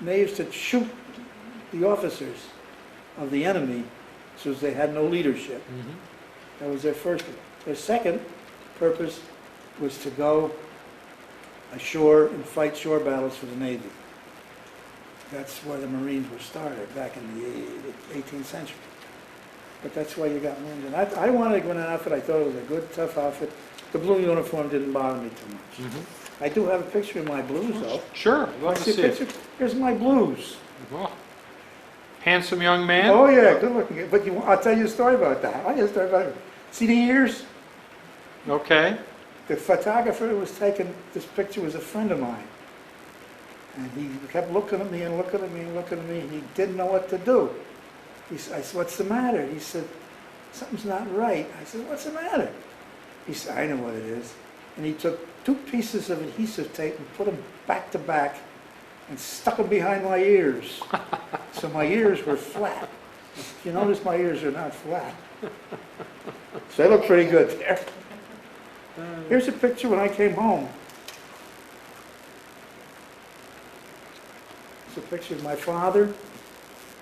And they used to shoot the officers of the enemy since they had no leadership. That was their first. Their second purpose was to go ashore and fight shore battles for the Navy. That's where the Marines were started back in the 18th century. But that's why you got Marines. And I wanted to go in an outfit. I thought it was a good, tough outfit. The blue uniform didn't bother me too much. I do have a picture of my blues, though. Sure, I'd love to see it. Here's my blues. Well, handsome young man. Oh, yeah, good looking. But I'll tell you a story about that. I'll tell you a story about it. See the ears? Okay. The photographer who was taking this picture was a friend of mine. And he kept looking at me and looking at me and looking at me. He didn't know what to do. I said, what's the matter? He said, something's not right. I said, what's the matter? He said, I know what it is. And he took 2 pieces of adhesive tape and put them back to back and stuck them behind my ears. So my ears were flat. If you notice, my ears are not flat. So they look pretty good there. Here's a picture when I came home. It's a picture of my father,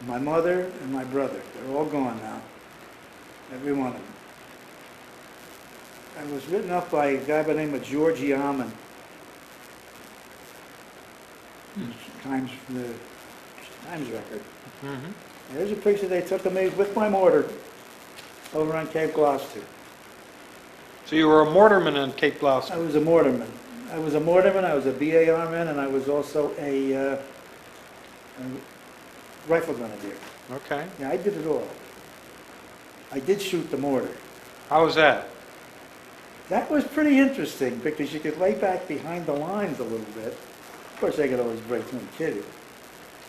my mother, and my brother. They're all gone now. Every one of them. I was written up by a guy by the name of George Yaman. Times record. There's a picture they took of me with my mortar over on Cape Glouster. So you were a mortarman in Cape Glouster. I was a mortarman. I was a BAR man, and I was also a rifle grenadier. Okay. Yeah, I did it all. I did shoot the mortar. How was that? That was pretty interesting because you could lay back behind the lines a little bit. Of course, they could always break through and kill you.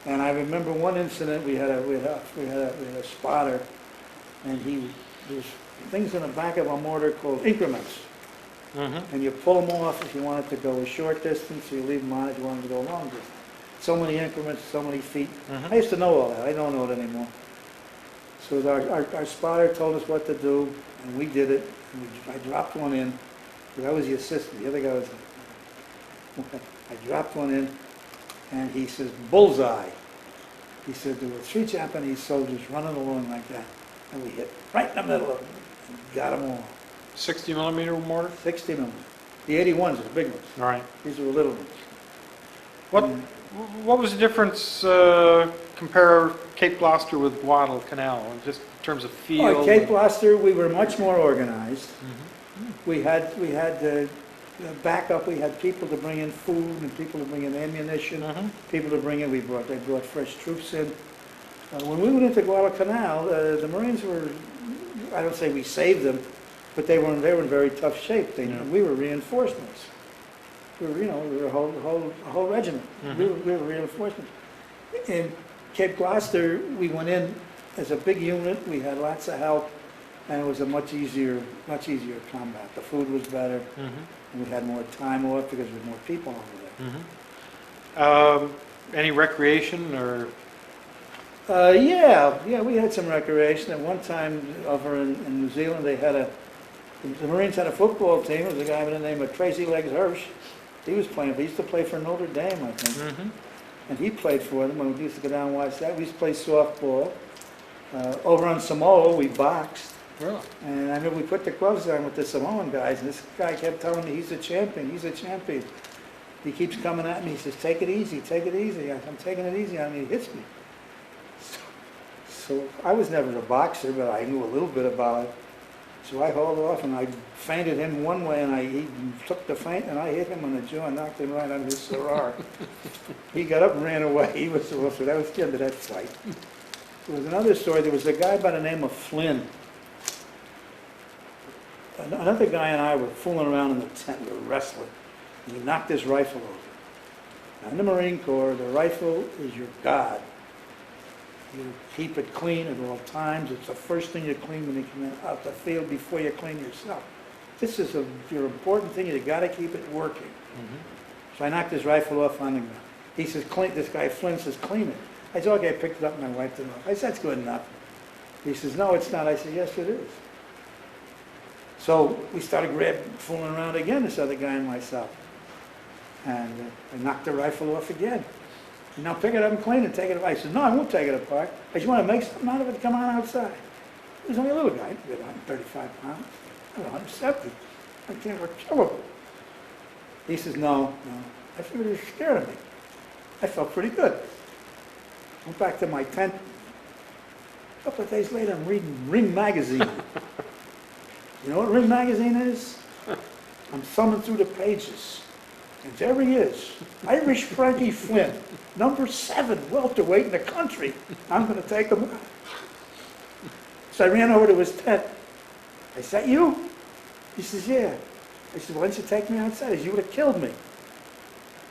And I remember one incident. We had a spotter, and there's things in the back of a mortar called increments, and you pull them off if you want it to go a short distance. So you leave them on if you want it to go a long distance. So many increments, so many feet. I used to know all that. I don't know it anymore. So our spotter told us what to do, and we did it. And I dropped one in, because I was the assistant. The other guy was. I dropped one in, and he says, bullseye. He said, there were 3 Japanese soldiers running along like that, and we hit right in the middle of them and got them all. 60 millimeter mortar? 60 millimeter. The 81s are the big ones. All right. These were the little ones. What was the difference, compare Cape Glouster with Guadalcanal, just in terms of field? At Cape Glouster, we were much more organized. We had backup. We had people to bring in food and people to bring in ammunition. People to bring in. They brought fresh troops in. When we went into Guadalcanal, the Marines were. I don't say we saved them, but they were in very tough shape. We were reinforcements. We were a whole regiment. We were reinforcements. In Cape Glouster, we went in as a big unit. We had lots of help, and it was a much easier combat. The food was better, and we had more time off because there were more people over there. Any recreation or? Yeah, we had some recreation. At one time over in New Zealand, the Marines had a football team. There was a guy by the name of Tracy Legs Hirsch. He was playing. He used to play for Notre Dame, I think. And he played for them, and we used to go down and watch that. We used to play softball. Over on Samoa, we boxed. Really? And I remember we put the gloves on with the Samoan guys, and this guy kept telling me, he's a champion. He keeps coming at me. He says, take it easy, take it easy. I'm taking it easy on him. He hits me. So I was never a boxer, but I knew a little bit about it. So I hauled off, and I feinted him one way, and he took the feint, and I hit him on the jaw and knocked him right on his sarong. He got up and ran away. He was so that was the end of that fight. There was another story. There was a guy by the name of Flynn. Another guy and I were fooling around in the tent. We were wrestling. And he knocked his rifle over. Now, in the Marine Corps, the rifle is your god. You keep it clean at all times. It's the first thing you clean when you come out the field before you clean yourself. this is your important thing, you gotta keep it working. Mhm. So I knocked his rifle off on the ground. He says, clean, this guy Flynn says, clean it. I said, okay, I picked it up and I wiped it off. I said, that's good enough. He says, no, it's not. I said, yes, it is. So we started fooling around again, this other guy and myself. And I knocked the rifle off again. Now pick it up and clean it, take it apart. I said, no, I won't take it apart. I just want to make something out of it, come on outside. He was only a little guy, he was 135 pounds. I was 170. I can't kill him. He says, no. I figured he was scared of me. I felt pretty good. Went back to my tent. A couple of days later, I'm reading Ring magazine. You know what Ring magazine is? I'm thumbing through the pages. And there he is, Irish Frankie Flynn, number 7 welterweight in the country. I'm going to take him out. So I ran over to his tent. I said, "That you?" He says, "Yeah." I said, "Why didn't you take me outside?" He said, "You would have killed me."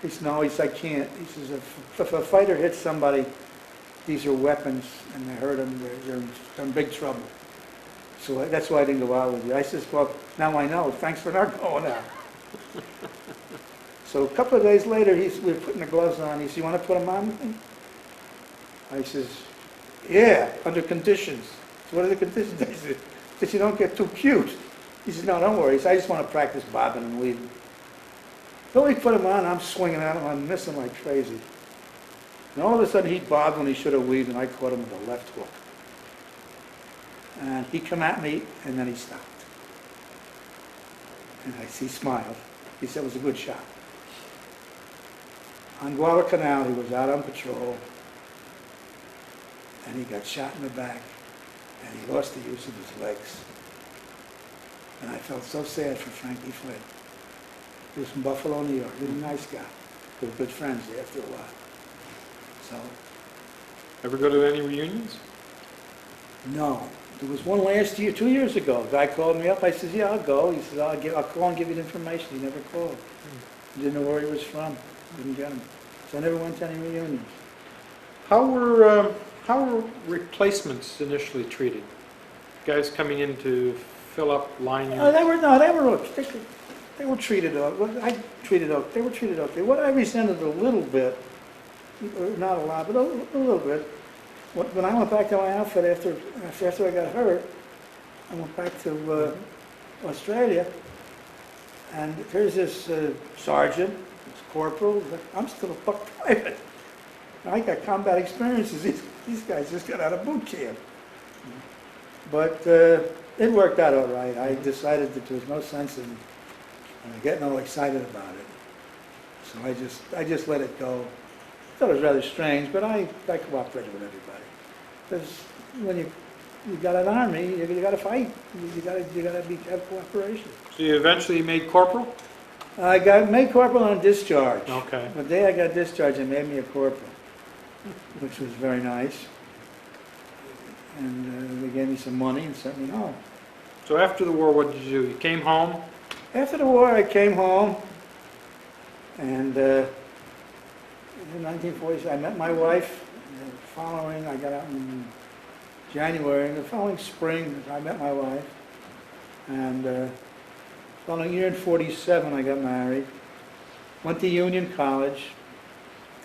He said, "No," he said, "I can't." He says, if a fighter hits somebody, these are weapons, and they hurt them, they're in big trouble. So that's why I didn't go out with you. I says, "Well, now I know. Thanks for not going out." So a couple of days later, we were putting the gloves on. He says, "You want to put them on with me?" I says, "Yeah, under conditions." So what are the conditions? I said, "That you don't get too cute." He says, "No, don't worry." He says, "I just want to practice bobbing and weaving." So we put him on. I'm swinging at him. I'm missing like crazy. And all of a sudden, he bobbed when he should have weaved, and I caught him with a left hook. And he come at me, and then he stopped. And he smiled. He said it was a good shot. On Guadalcanal, he was out on patrol, and he got shot in the back, and he lost the use of his legs. And I felt so sad for Frankie Flynn. He was from Buffalo, New York. He was a nice guy. We were good friends there after a while. So, Ever go to any reunions? no. There was one last year, 2 years ago. A guy called me up. I said, "Yeah, I'll go." He said, I'll call and give you the information." He never called. He didn't know where he was from. Didn't get him. So I never went to any reunions. How were replacements initially treated? Guys coming in to fill up line units? They were treated okay. They were treated okay. What I resented a little bit, not a lot, but a little bit, when I went back to my outfit after I got hurt, I went back to Australia, and here's this sergeant, this corporal. I'm still a buck private. I got combat experiences. These guys just got out of boot camp. But it worked out all right. I decided that there was no sense in getting all excited about it. So I just let it go. I thought it was rather strange, but I cooperated with everybody. Because when you got an army, you got to fight. You got to have cooperation. So you eventually made corporal? I got made corporal on discharge. Okay. The day I got discharged, they made me a corporal, which was very nice. And they gave me some money and sent me home. So after the war, what did you do? You came home? After the war, I came home, and in 1940, I met my wife. I got out in January, and the following spring, I met my wife. And following year in 47, I got married. Went to Union College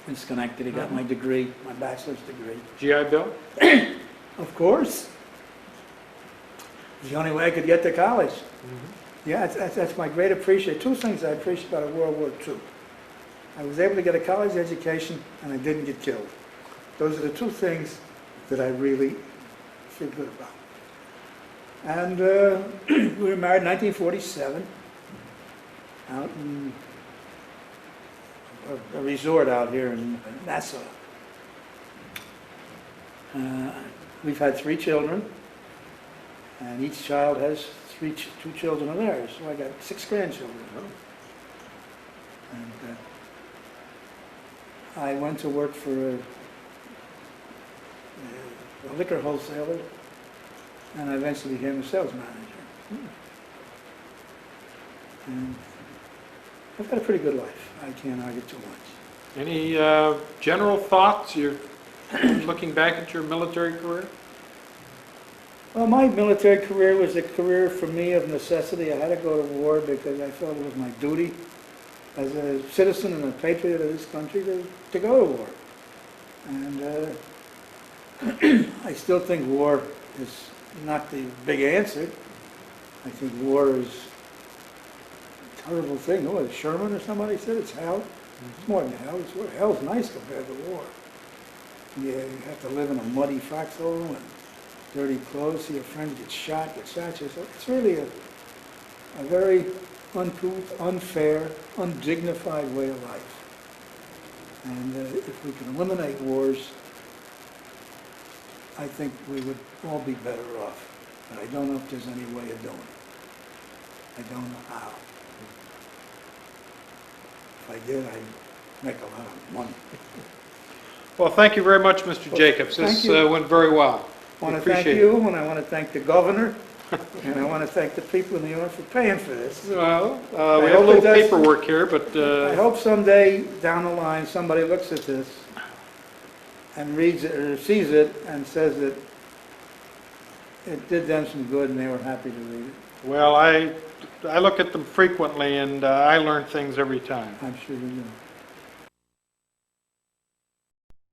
in Schenectady, got my degree, my bachelor's degree. GI Bill? Of course. It was the only way I could get to college. Yeah, that's my great appreciation. Two things I appreciate about World War II. I was able to get a college education, and I didn't get killed. Those are the two things that I really feel good about. And we were married in 1947, out in a resort out here in Nassau. We've had 3 children, and each child has 2 children of theirs. So I got 6 grandchildren. And I went to work for a liquor wholesaler, and I eventually became a sales manager. And I've got a pretty good life. I can't argue too much. Any general thoughts? You're looking back at your military career? Well, my military career was a career for me of necessity. I had to go to war because I felt it was my duty as a citizen and a patriot of this country to go to war. And I still think war is not the big answer. I think war is a terrible thing. Oh, was it Sherman or somebody said it's hell? It's more than hell. Hell's nice compared to war. You have to live in a muddy foxhole and dirty clothes, see your friend get shot, get shot. It's really a very uncouth, unfair, undignified way of life. And if we can eliminate wars, I think we would all be better off. But I don't know if there's any way of doing it. I don't know how. If I did, I'd make a lot of money. Well, thank you very much, Mr. Jacobs. Thank This you. went very well. I want to Appreciate thank it. you, and I want to thank the governor, and I want to thank the people in New York for paying for this. Well, we I have a hope little it does- paperwork here, but I hope someday down the line, somebody looks at this and reads it or sees it and says that it did them some good and they were happy to read it. well, I look at them frequently, and I learn things every time. I'm sure you do.